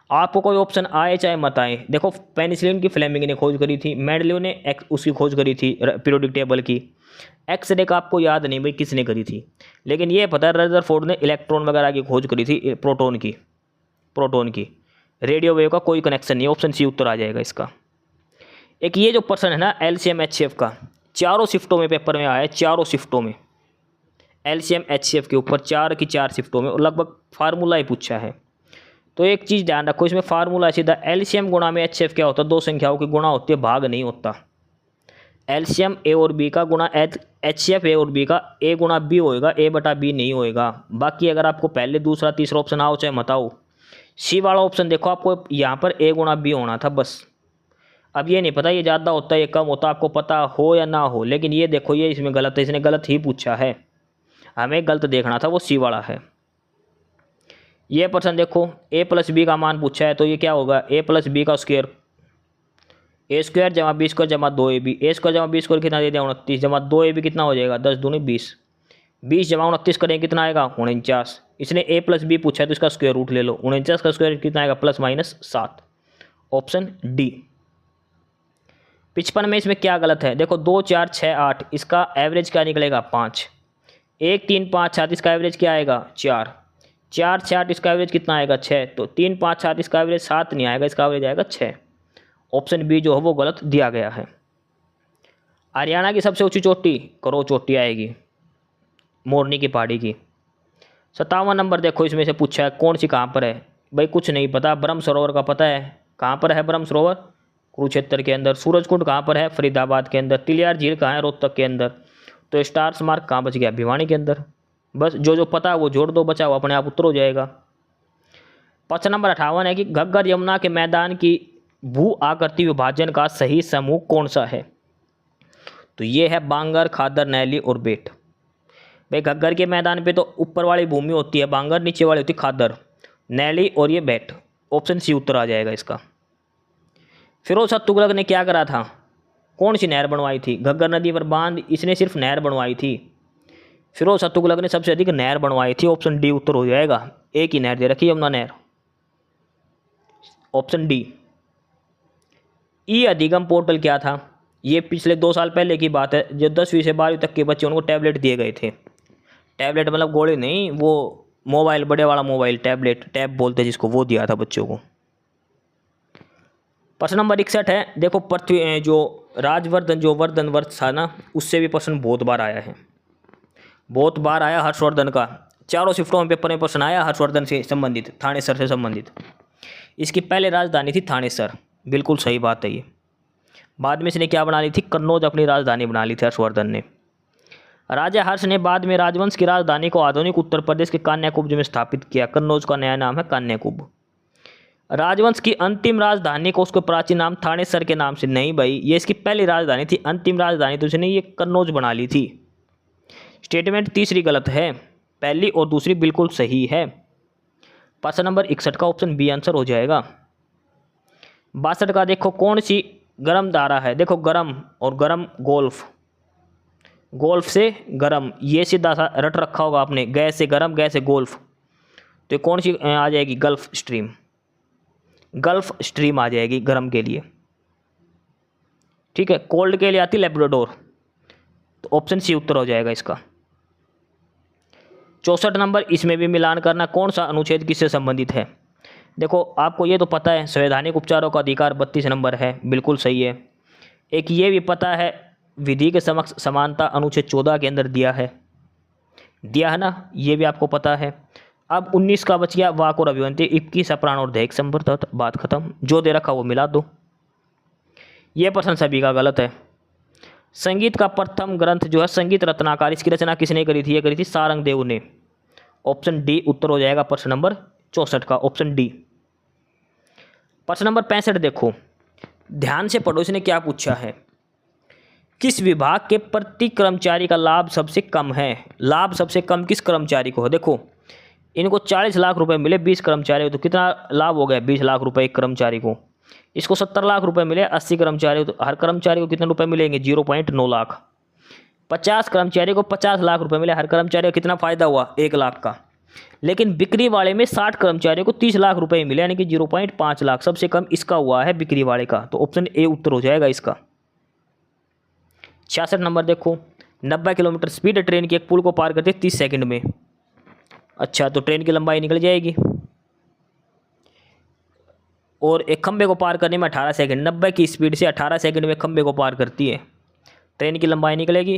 S2: आपको कोई ऑप्शन आए चाहे मत आए, देखो पेनिसिलिन की फ्लेमिंग ने खोज करी थी, मेंडलीव ने उसकी खोज करी थी पीरियोडिक टेबल की। एक्सरे का आपको याद नहीं भाई किसने करी थी, लेकिन ये पता है रदरफोर्ड ने इलेक्ट्रॉन वगैरह की खोज करी थी, प्रोटॉन की। रेडियो वेव का कोई कनेक्शन नहीं, ऑप्शन सी उत्तर आ जाएगा इसका। एक ये जो पर्सन है ना एलसीएम एचसीएफ का, चारों शिफ्टों में पेपर में आया है, चारों शिफ्टों में एलसीएम एचसीएफ के ऊपर 4 की 4 शिफ्टों में, और लगभग फार्मूला ही पूछा है। तो एक चीज़ ध्यान रखो, इसमें फार्मूला सीधा एलसीएम गुणा में एचसीएफ क्या होता है, दो संख्याओं की गुणा होती है, भाग नहीं होता। एलसीएम ए और बी का गुणा एचसीएफ ए और बी का ए गुणा बी होएगा, A/B नहीं होएगा। बाकी अगर आपको पहले दूसरा तीसरा ऑप्शन आओ चाहे मत आओ, सी वाला ऑप्शन देखो आपको यहाँ पर A गुणा बी होना था बस। अब ये नहीं पता ये ज़्यादा होता है ये कम होता, आपको पता हो या ना हो, लेकिन ये देखो ये इसमें गलत है, इसने गलत ही पूछा है, हमें गलत देखना था, वो सी वाला है। ये पर्सन देखो A+B का मान पूछा है, तो ये क्या होगा A+B का square, A² + B² = 2AB, A² + B² कितना दे दिया 29, जमा 2AB कितना हो जाएगा 10 दूनी 20, 20 जमा 29 करेंगे कितना आएगा 49। इसने A+B पूछा है तो इसका स्क्वायर रूट ले लो, 49 का स्क्वायर कितना आएगा +-7। Option D. 55 में इसमें क्या गलत है, देखो 2, 4, 6, 8, इसका एवरेज क्या निकलेगा 5, 1, 3, 5, 7 इसका एवरेज क्या आएगा 4, 4, 6, 8 इसका एवरेज कितना आएगा 6, तो 3, 5, 7 इसका एवरेज 7 नहीं आएगा, इसका एवरेज आएगा 6। ऑप्शन बी जो है वो गलत दिया गया है। हरियाणा की सबसे ऊंची चोटी करो चोटी आएगी, मोरनी की पहाड़ी की। 57 नंबर देखो इसमें से पूछा है कौन सी कहाँ पर है, भाई कुछ नहीं पता। ब्रह्म सरोवर का पता है, कहाँ पर है ब्रह्म सरोवर, कुरुक्षेत्र के अंदर। सूरजकुंड कहाँ पर है, फरीदाबाद के अंदर। तिलियार झील कहाँ है, रोहतक के अंदर। तो स्टार स्मारक कहाँ बच गया, भिवानी के अंदर। बस जो जो पता है वो जोड़ दो, बचा हुआ अपने आप उत्तर हो जाएगा। प्रश्न नंबर 58 है कि घग्गर यमुना के मैदान की भू आकृति विभाजन का सही समूह कौन सा है, तो ये है बांगर, खादर, नैली और बेट। भाई घग्गर के मैदान पे तो ऊपर वाली भूमि होती है बांगर, नीचे वाली होती है खादर, नैली और ये बेट। ऑप्शन सी उत्तर आ जाएगा इसका। फिरोज शाह तुगलक ने क्या करा था, कौन सी नहर बनवाई थी, घग्गर नदी पर बांध इसने सिर्फ नहर बनवाई थी। फिरोज शाह तुगलक ने सबसे अधिक नहर बनवाई थी, ऑप्शन डी उत्तर हो जाएगा। एक ही नहर दे रखी यमुना नहर, ऑप्शन डी। ई अधिगम पोर्टल क्या था, ये पिछले 2 साल पहले की बात है, जो 10वीं से 12वीं तक के बच्चे उनको टैबलेट दिए गए थे। टैबलेट मतलब गोली नहीं, वो मोबाइल, बड़े वाला मोबाइल, टैबलेट, टैब बोलते हैं जिसको, वो दिया था बच्चों को। प्रश्न नंबर 61 है, देखो पृथ्वी जो राजवर्धन जो वर्धन वर्ष था ना, उससे भी प्रश्न बहुत बार आया है, बहुत बार आया हर्षवर्धन का। चारों शिफ्टों में पेपर में प्रश्न आया हर्षवर्धन से संबंधित, थानेसर से संबंधित। इसकी पहले राजधानी थी थानेसर, बिल्कुल सही बात है ये। बाद में इसने क्या बना ली थी, कन्नौज अपनी राजधानी बना ली थी हर्षवर्धन ने। राजा हर्ष ने बाद में राजवंश की राजधानी को आधुनिक उत्तर प्रदेश के कान्याकुब्ज में स्थापित किया। कन्नौज का नया नाम है कान्याकुब्ज। राजवंश की अंतिम राजधानी को उसके प्राचीन नाम थानेसर के नाम से नहीं भाई, ये इसकी पहली राजधानी थी, अंतिम राजधानी तो उसने ये कन्नौज बना ली थी। स्टेटमेंट तीसरी गलत है, पहली और दूसरी बिल्कुल सही है। प्रश्न नंबर 61 का ऑप्शन बी आंसर हो जाएगा। 62 का देखो कौन सी गर्म धारा है, देखो गर्म और गर्म गोल्फ, गोल्फ से गर्म, ये सीधा सा रट रखा होगा आपने, गैस से गर्म, गैस से गोल्फ, तो कौन सी आ जाएगी, गल्फ स्ट्रीम। गल्फ स्ट्रीम आ जाएगी गर्म के लिए, ठीक है। कोल्ड के लिए आती लेब्राडोर, तो ऑप्शन सी उत्तर हो जाएगा इसका। 64 नंबर, इसमें भी मिलान करना, कौन सा अनुच्छेद किससे संबंधित है। देखो आपको ये तो पता है, संवैधानिक उपचारों का अधिकार 32 नंबर है, बिल्कुल सही है। एक ये भी पता है, विधि के समक्ष समानता अनुच्छेद 14 के अंदर दिया है ना, ये भी आपको पता है। अब 19 का बच गया, वाक और अभिव्यंति, 21 अप्राण और दैहिक संवर्धन, बात खत्म, जो दे रखा वो मिला दो। ये प्रश्न सभी का गलत है। संगीत का प्रथम ग्रंथ जो है संगीत रत्नाकर, इसकी रचना किसने करी थी, ये करी थी सारंगदेव ने। ऑप्शन डी उत्तर हो जाएगा प्रश्न नंबर 64 का, ऑप्शन डी। प्रश्न नंबर 65 देखो, ध्यान से पढ़ो, इसने क्या पूछा है। किस विभाग के प्रति कर्मचारी का लाभ सबसे कम है। लाभ सबसे कम किस कर्मचारी को है। देखो इनको 40 लाख रुपए मिले 20 कर्मचारी, तो कितना लाभ हो गया, 20 लाख रुपए एक कर्मचारी को। इसको 70 लाख रुपए मिले 80 कर्मचारी, तो हर कर्मचारी को कितने रुपए मिलेंगे, 0.9 लाख। 50 कर्मचारी को 50 लाख रुपए मिले, हर कर्मचारी को कितना फायदा हुआ, 1 लाख का। लेकिन बिक्री वाले में 60 कर्मचारियों को 30 लाख रुपए मिले, यानी कि 0.5 लाख, सबसे कम इसका हुआ है बिक्री वाले का, तो ऑप्शन ए उत्तर हो जाएगा इसका। 66 नंबर देखो, 90 किलोमीटर स्पीड ट्रेन की एक पुल को पार करते 30 सेकंड में। अच्छा, तो ट्रेन की लंबाई निकल जाएगी, और एक खंबे को पार करने में 18 सेकंड, 90 की स्पीड से 18 सेकंड में खंबे को पार करती है, ट्रेन की लंबाई निकलेगी।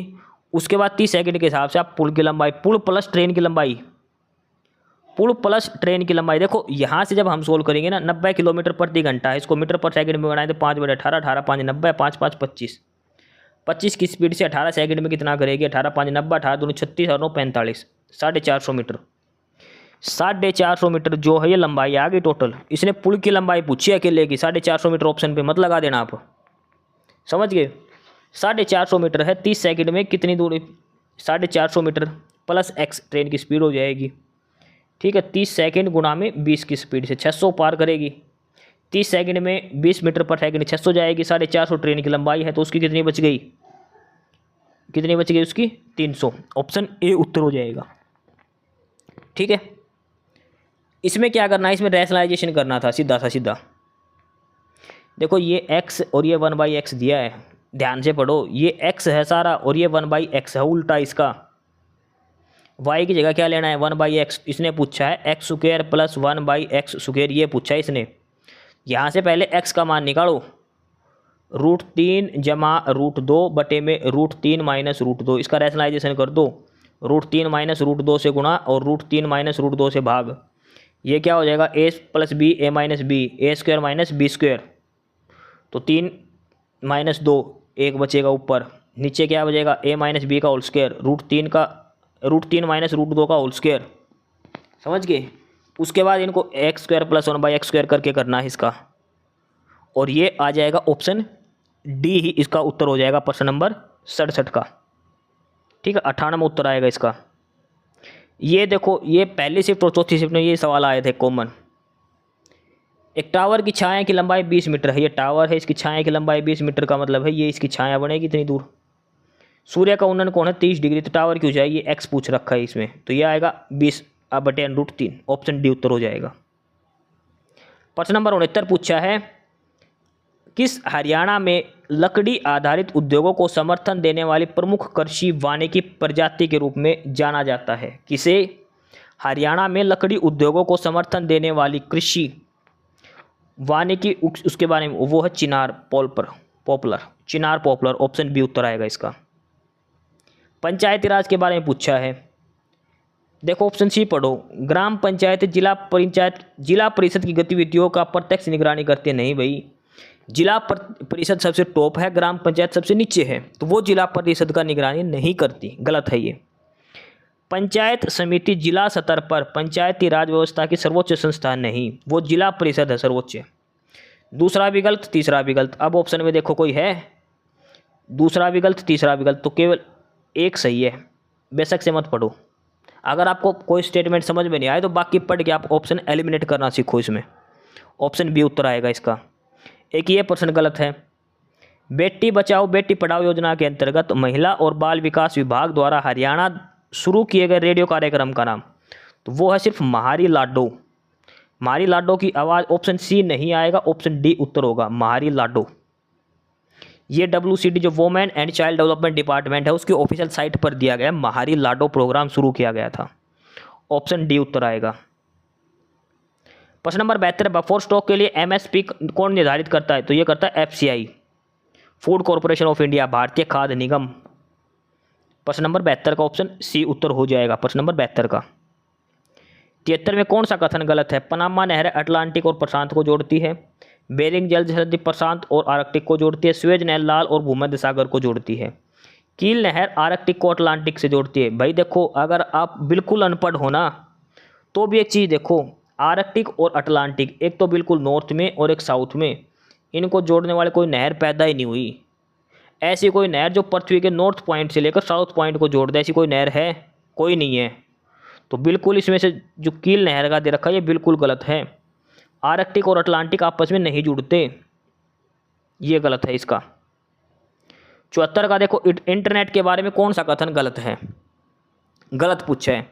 S2: उसके बाद 30 सेकंड के हिसाब से आप पुल की लंबाई, पुल प्लस ट्रेन की लंबाई, पुल प्लस ट्रेन की लंबाई। देखो यहाँ से जब हम सोल्व करेंगे ना, 90 किलोमीटर प्रति घंटा है, इसको मीटर पर सेकंड में बनाए तो 5/18, 18 5 90, 5 5 25, 25 की स्पीड से 18 सेकंड में कितना करेगी, 18 5 90, 18 दूनी 36 और 9 45, 450 मीटर। 450 मीटर जो है ये लंबाई आ गई टोटल। इसने पुल की लंबाई पूछी अकेले की, 450 मीटर ऑप्शन पे मत लगा देना आप, समझ गए। 450 मीटर है, 30 सेकंड में कितनी दूरी, 450 मीटर प्लस एक्स ट्रेन की स्पीड हो जाएगी, ठीक है। 30 सेकंड गुणा में 20 की स्पीड से 600 पार करेगी। 30 सेकंड में 20 मीटर पर सेकंड 600 जाएगी, 450 ट्रेन की लंबाई है, तो उसकी कितनी बच गई, कितनी बच गई उसकी, 300। ऑप्शन ए उत्तर हो जाएगा, ठीक है। इसमें क्या करना है, इसमें रैशनलाइजेशन करना था, सीधा सा सीधा। देखो ये x और ये 1/x दिया है, ध्यान से पढ़ो, ये x है सारा और ये 1/x है, उल्टा इसका। y की जगह क्या लेना है, 1/x। इसने पूछा है x² + 1/x², ये पूछा है इसने। यहाँ से पहले x का मान निकालो, √3 जमा √2 बटे में √3 माइनस √2, इसका रैशनलाइजेशन कर दो। √3 माइनस √2 से गुणा और √3 माइनस √2 से भाग, ये क्या हो जाएगा, a + b a - b, a² minus b², तो 3 माइनस 2, 1 बचेगा ऊपर, नीचे क्या बचेगा, a - b का होल स्क्वायर, √3 माइनस √2 का होल स्क्वायर, समझ गए। उसके बाद इनको x² + 1/x² करके करना है इसका, और ये आ जाएगा ऑप्शन डी ही इसका उत्तर हो जाएगा प्रश्न नंबर 67 का, ठीक है। 98 में उत्तर आएगा इसका। ये देखो, ये पहली शिफ्ट और चौथी शिफ्ट में ये सवाल आए थे कॉमन। एक टावर की छाया की लंबाई 20 मीटर है, ये टावर है, इसकी छाया की लंबाई 20 मीटर का मतलब है ये इसकी छाया बनेगी इतनी दूर। सूर्य का उन्नयन कोण है 30 डिग्री, तो टावर की ऊंचाई ये x पूछ रखा है इसमें, तो ये आएगा 20/√3, ऑप्शन डी उत्तर हो जाएगा। प्रश्न नंबर 69 पूछा है, किस हरियाणा में लकड़ी आधारित उद्योगों को समर्थन देने वाली प्रमुख कृषि वानिकी प्रजाति के रूप में जाना जाता है। किसे, हरियाणा में लकड़ी उद्योगों को समर्थन देने वाली कृषि वानिकी, उसके बारे में, वो है चिनार पॉपुलर, चिनार पॉपुलर, ऑप्शन बी उत्तर आएगा इसका। पंचायती राज के बारे में पूछा है, देखो ऑप्शन सी पढ़ो, ग्राम पंचायत जिला परिषद की गतिविधियों का प्रत्यक्ष निगरानी करते नहीं भाई, जिला परिषद सबसे टॉप है, ग्राम पंचायत सबसे नीचे है, तो वो जिला परिषद का निगरानी नहीं करती, गलत है ये। पंचायत समिति जिला स्तर पर पंचायती राज व्यवस्था की सर्वोच्च संस्था नहीं, वो जिला परिषद है सर्वोच्च। दूसरा भी गलत, तीसरा भी गलत। अब ऑप्शन में देखो कोई है, दूसरा भी गलत, तीसरा भी गलत, तो केवल एक सही है, बेशक से मत पढ़ो। अगर आपको कोई स्टेटमेंट समझ में नहीं आए तो बाकी पढ़ के आप ऑप्शन एलिमिनेट करना सीखो इसमें, ऑप्शन बी उत्तर आएगा इसका। एक ये प्रश्न गलत है, बेटी बचाओ बेटी पढ़ाओ योजना के अंतर्गत महिला और बाल विकास विभाग द्वारा हरियाणा शुरू किए गए रेडियो कार्यक्रम का नाम, तो वो है सिर्फ महारी लाडो। मारी लाडो की आवाज़, ऑप्शन सी नहीं आएगा, ऑप्शन डी उत्तर होगा, मारी लाडो। ये WCD जो women and child development department है उसकी ऑफिशियल साइट पर दिया गया महारी लाडो प्रोग्राम शुरू किया गया था, ऑप्शन डी उत्तर आएगा। प्रश्न नंबर 72, बफर स्टॉक के लिए MSP कौन निर्धारित करता है? तो ये करता है FCI, food corporation of India, भारतीय खाद्य निगम। प्रश्न नंबर 72 का ऑप्शन सी उत्तर हो जाएगा, प्रश्न नंबर 72 का। 73 में कौन सा कथन गलत है? पनामा नहर अटलांटिक और प्रशांत को जोड़ती है, बेरिंग जल संधि प्रशांत और आर्कटिक को जोड़ती है, स्वेज नहर लाल और भूमध्य सागर को जोड़ती है, कील नहर आर्कटिक को अटलांटिक से जोड़ती है। भाई देखो, अगर आप बिल्कुल अनपढ़ हो ना तो भी एक चीज़ देखो, आर्कटिक और अटलांटिक एक तो बिल्कुल नॉर्थ में और एक साउथ में, इनको जोड़ने वाले कोई नहर पैदा ही नहीं हुई। ऐसी कोई नहर जो पृथ्वी के नॉर्थ पॉइंट से लेकर साउथ पॉइंट को जोड़ दे, ऐसी कोई नहर है? कोई नहीं है। तो बिल्कुल इसमें से जो कील नहर का दे रखा है ये बिल्कुल गलत है। आर्कटिक और अटलांटिक आपस में नहीं जुड़ते, ये गलत है इसका। 74 का देखो, इंटरनेट के बारे में कौन सा कथन गलत है? गलत पूछा है,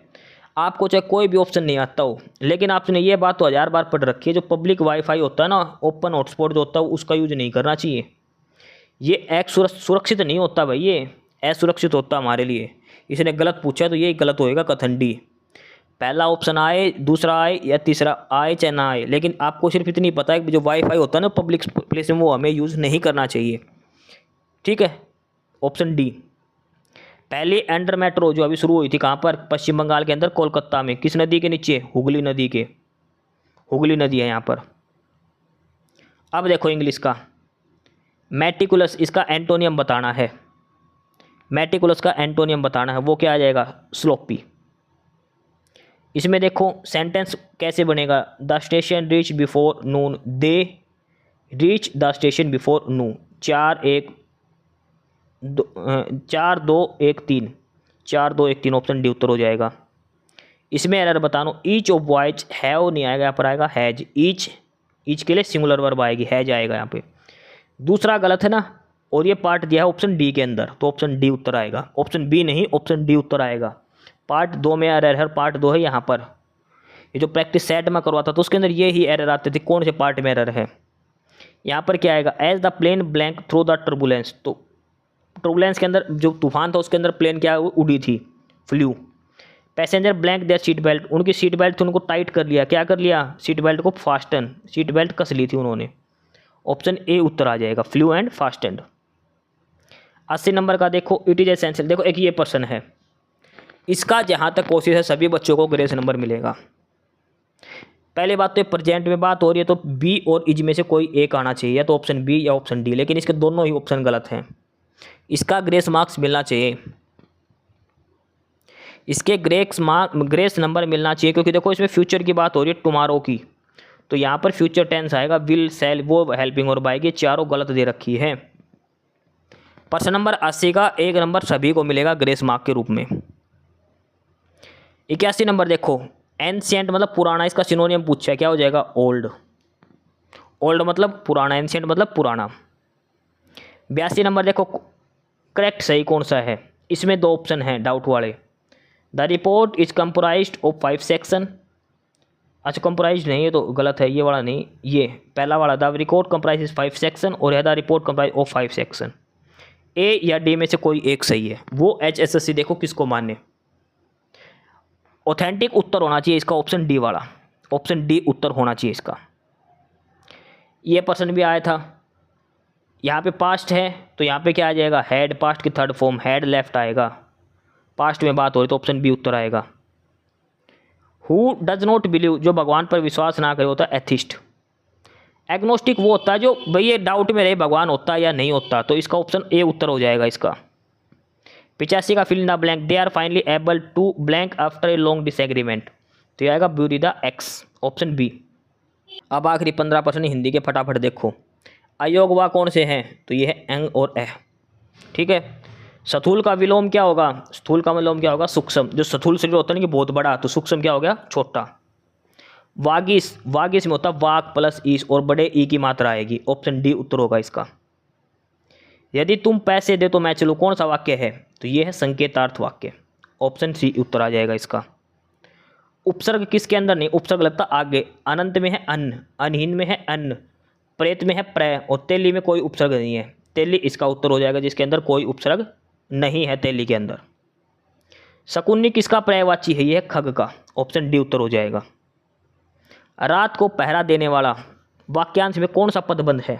S2: आपको चाहे कोई भी ऑप्शन नहीं आता हो, लेकिन आपने ये बात तो 1000 बार पढ़ रखी है, जो पब्लिक वाईफाई होता है ना, ओपन हॉटस्पॉट जो होता है उसका यूज नहीं करना चाहिए। ये एक सुरक्षित नहीं होता भाई, ये असुरक्षित होता हमारे लिए। इसने गलत पूछा तो ये गलत होएगा, कथन डी। पहला ऑप्शन आए, दूसरा आए या तीसरा आए चाहे ना आए, लेकिन आपको सिर्फ इतनी पता है कि जो वाईफाई होता है ना पब्लिक प्लेस में, वो हमें यूज़ नहीं करना चाहिए, ठीक है। Option D. पहली अंडर मेट्रो जो अभी शुरू हुई थी कहाँ पर? पश्चिम बंगाल के अंदर, कोलकाता में। किस नदी के नीचे? हुगली नदी के, हुगली नदी है यहाँ पर। अब देखो इंग्लिश का, मेटिकुलस, इसका एंटोनियम बताना है। मेटिकुलस का एंटोनियम बताना है, वो क्या आ जाएगा? स्लोपी। इसमें देखो सेंटेंस कैसे बनेगा? The station reach before noon, they reach the station before noon. 4-2-1-3, 4-2-1-3 option D उत्तर हो जाएगा। इसमें एरर बताना, ईच ऑफ बॉयज हैव नहीं आएगा, यहाँ पर आएगा हैज। ईच के लिए सिंगुलर वर्ब आएगी, हैज आएगा यहाँ पे। दूसरा गलत है ना, और ये पार्ट दिया है ऑप्शन डी के अंदर, तो ऑप्शन डी उत्तर आएगा, ऑप्शन बी नहीं, ऑप्शन डी उत्तर आएगा। पार्ट 2 में एरर है, पार्ट 2 है यहाँ पर। ये जो प्रैक्टिस सेट में करवाता तो उसके अंदर ये ही एरर आते थे। कौन से पार्ट में एरर है? यहाँ पर क्या आएगा? As the plane blank through the turbulence, तो टर्बुलेंस के अंदर जो तूफान था उसके अंदर प्लेन क्या उड़ी थी? Flu. Passenger blank there seat belt, उनकी सीट बेल्ट थी उनको टाइट कर लिया, क्या कर लिया? सीट बेल्ट को फास्टन, सीट बेल्ट कस ली थी उन्होंने। ऑप्शन ए उत्तर आ जाएगा, फ्लू एंड फास्टेंड। 80 नंबर का देखो, इट इज एसेंशियल। देखो एक ये प्रश्न है, इसका जहाँ तक कोशिश है सभी बच्चों को ग्रेस नंबर मिलेगा। पहले बात तो प्रेजेंट में बात हो रही है, तो बी और इज में से कोई एक आना चाहिए, या तो ऑप्शन बी या ऑप्शन डी, लेकिन इसके दोनों ही ऑप्शन गलत हैं। इसका ग्रेस मार्क्स मिलना चाहिए, इसके ग्रेस नंबर मिलना चाहिए, क्योंकि देखो इसमें फ्यूचर की बात हो रही है, टुमारो की, तो यहाँ पर फ्यूचर टेंस आएगा, विल, सेल, वो, हेल्पिंग और बाइक, ये चारों गलत दे रखी है। प्रश्न नंबर 80 का 1 नंबर सभी को मिलेगा ग्रेस मार्क के रूप में। 81 नंबर देखो, एंशिएंट मतलब पुराना, इसका सिनोनियम पूछा है, क्या हो जाएगा? ओल्ड। ओल्ड मतलब पुराना, एंशिएंट मतलब पुराना। 82 नंबर देखो, करेक्ट सही कौन सा है? इसमें 2 ऑप्शन हैं डाउट वाले। The report is comprised of 5 section. अच्छा कंप्राइज नहीं है तो गलत है, ये वाला नहीं, ये पहला वाला। द रिपोर्ट कंप्राइज 5 सेक्शन, और the report comprise of 5 section. A या डी में से कोई एक सही है। वो HSSC देखो किसको माने। ऑथेंटिक उत्तर होना चाहिए इसका, ऑप्शन डी वाला, ऑप्शन डी उत्तर होना चाहिए इसका। ये प्रश्न भी आया था। यहाँ पे पास्ट है तो यहाँ पे क्या आ जाएगा? हैड, पास्ट की थर्ड फॉर्म, हैड लेफ्ट आएगा। पास्ट में बात हो रही तो ऑप्शन बी उत्तर आएगा। हु डज नॉट बिलीव, जो भगवान पर विश्वास ना करे, होता है एथिस्ट। एग्नोस्टिक वो होता है जो भाई ये डाउट में रहे भगवान होता है या नहीं होता, तो इसका ऑप्शन ए उत्तर हो जाएगा इसका। 85 का fill in the blank, they are finally able to blank after a long disagreement, तो ये आएगा bury the axe, option B. अब आखिरी 15 प्रश्न हिंदी के फटाफट देखो। अयोगवा कौन से हैं? तो ये है एंग और एह, ठीक है। स्थूल का विलोम क्या होगा? स्थूल का विलोम क्या होगा? सूक्ष्म। जो स्थूल शरीर होता है ना कि बहुत बड़ा, तो सूक्ष्म क्या हो गया? छोटा। वागिस, वागिस में होता वाक प्लस ईस और बड़े ई की मात्रा आएगी, ऑप्शन डी उत्तर होगा इसका। यदि तुम पैसे दे तो मैं चलूँ, कौन सा वाक्य है? तो ये है संकेतार्थ वाक्य, ऑप्शन सी उत्तर आ जाएगा इसका। उपसर्ग किसके अंदर नहीं, उपसर्ग लगता आगे। अनंत में है अन्न, अनहीन में है अन्न, प्रेत में है प्रय और तेली में कोई उपसर्ग नहीं है। तेली इसका उत्तर हो जाएगा जिसके अंदर कोई उपसर्ग नहीं है तेली के अंदर। शकुनी किसका पर्यायवाची है, यह खग का, ऑप्शन डी उत्तर हो जाएगा। रात को पहरा देने वाला वाक्यांश में कौन सा पदबंध है,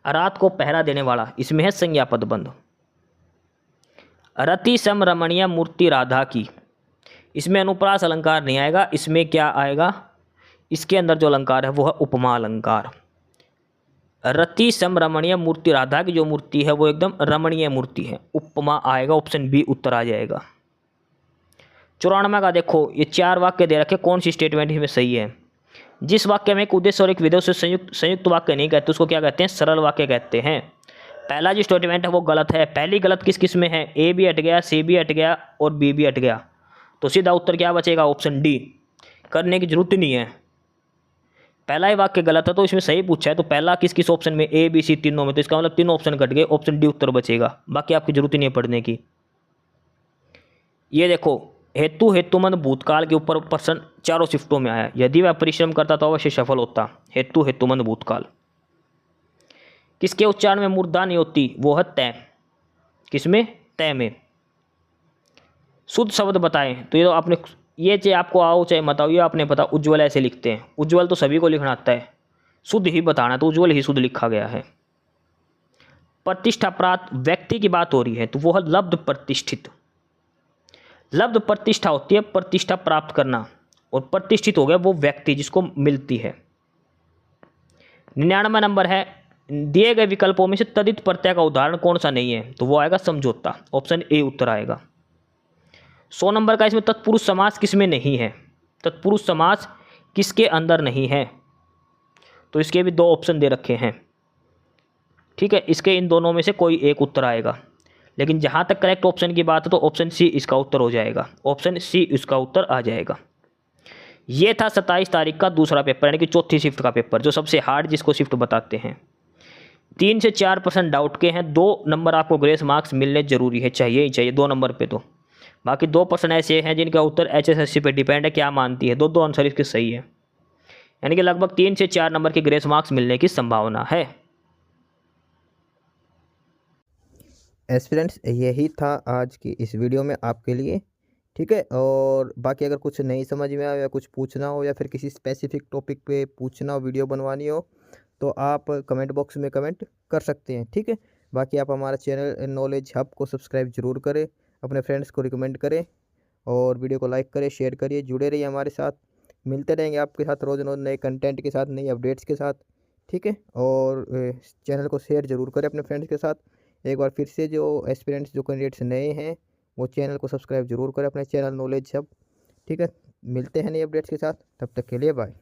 S2: रात को पहरा देने वाला, इसमें है संज्ञा पदबंध। रति सम रमणीय मूर्ति राधा की, इसमें अनुप्रास अलंकार नहीं आएगा, इसमें क्या आएगा, इसके अंदर जो अलंकार है वो है उपमा अलंकार। रति सम रमणीय मूर्ति राधा की जो मूर्ति है वो एकदम रमणीय मूर्ति है, उपमा आएगा, ऑप्शन बी उत्तर आ जाएगा। 94 का देखो, ये 4 वाक्य दे रखे, कौन सी स्टेटमेंट इसमें सही है। जिस वाक्य में एक उद्देश्य और एक विधेय से संयुक्त वाक्य नहीं कहते उसको क्या कहते हैं, सरल वाक्य कहते हैं। पहला जो स्टेटमेंट है वो गलत है। पहली गलत किस किस में है, ए भी हट गया, सी भी हट गया और बी भी हट गया, तो सीधा उत्तर क्या बचेगा, ऑप्शन डी। करने की जरूरत नहीं है, पहला ही वाक्य गलत है तो इसमें सही पूछा है, तो पहला किस किस ऑप्शन में, ए बी सी तीनों में, तो इसका मतलब तीनों ऑप्शन कट गए, ऑप्शन डी उत्तर बचेगा, बाकी आपकी जरूरत ही नहीं है पढ़ने की। ये देखो, हेतु हेतुमंद भूतकाल के ऊपर प्रश्न चारों शिफ्टों में आया, यदि वह परिश्रम करता तो अवश्य सफल होता। हेतु हेतुमंद भूतकाल। किसके उच्चारण में मूर्धा नहीं होती, वो है तय, किसमें, तय में। शुद्ध शब्द बताएं, तो ये तो आपने, ये चाहे आपको आओ चाहे मत आओ, ये आपने पता, उज्ज्वल ऐसे लिखते हैं, उज्ज्वल तो सभी को लिखना आता है, शुद्ध ही बताना, तो उज्ज्वल ही शुद्ध लिखा गया है। प्रतिष्ठा प्राप्त व्यक्ति की बात हो रही है तो वो है लब्ध प्रतिष्ठित। लब्ध प्रतिष्ठा होती है प्रतिष्ठा प्राप्त करना, और प्रतिष्ठित हो गया वो व्यक्ति जिसको मिलती है। 99 नंबर है, दिए गए विकल्पों में से तदित प्रत्यय का उदाहरण कौन सा नहीं है, तो वो आएगा समझौता, ऑप्शन ए उत्तर आएगा। 100 नंबर का, इसमें तत्पुरुष समास किसमें नहीं है, तत्पुरुष समास किसके अंदर नहीं है, तो इसके भी 2 ऑप्शन दे रखे हैं, ठीक है, इसके इन दोनों में से कोई एक उत्तर आएगा, लेकिन जहाँ तक करेक्ट ऑप्शन की बात है तो ऑप्शन सी इसका उत्तर हो जाएगा, ऑप्शन सी इसका उत्तर आ जाएगा। ये था 27 तारीख का दूसरा पेपर, यानी कि चौथी शिफ्ट का पेपर, जो सबसे हार्ड जिसको शिफ्ट बताते हैं। 3 से 4% डाउट के हैं, 2 नंबर आपको ग्रेस मार्क्स मिलने जरूरी है, चाहिए ही चाहिए 2 नंबर पे, तो बाकी 2% ऐसे हैं जिनका उत्तर HSSC पे डिपेंड है क्या मानती है, 2 आंसर इसके सही है, यानी कि लगभग 3 से 4 नंबर के ग्रेस मार्क्स मिलने की संभावना है।
S1: एस्पिरेंट्स, यही था आज की इस वीडियो में आपके लिए, ठीक है। और बाकी अगर कुछ नहीं समझ में आया या कुछ पूछना हो या फिर किसी स्पेसिफिक टॉपिक पे पूछना हो, वीडियो बनवानी हो, तो आप कमेंट बॉक्स में कमेंट कर सकते हैं, ठीक है। बाकी आप हमारा चैनल नॉलेज हब को सब्सक्राइब जरूर करें, अपने फ्रेंड्स को रिकमेंड करें और वीडियो को लाइक करें, शेयर करिए, जुड़े रहिए हमारे साथ, मिलते रहेंगे आपके साथ रोज़ रोज़ नए कंटेंट के साथ, नई अपडेट्स के साथ, ठीक है। और चैनल को शेयर ज़रूर करें अपने फ्रेंड्स के साथ। एक बार फिर से जो एस्पिरेंट्स, जो कैंडिडेट्स नए हैं, वो चैनल को सब्सक्राइब जरूर करें, अपने चैनल नॉलेज हब, ठीक है। मिलते हैं नई अपडेट्स के साथ, तब तक के लिए बाय।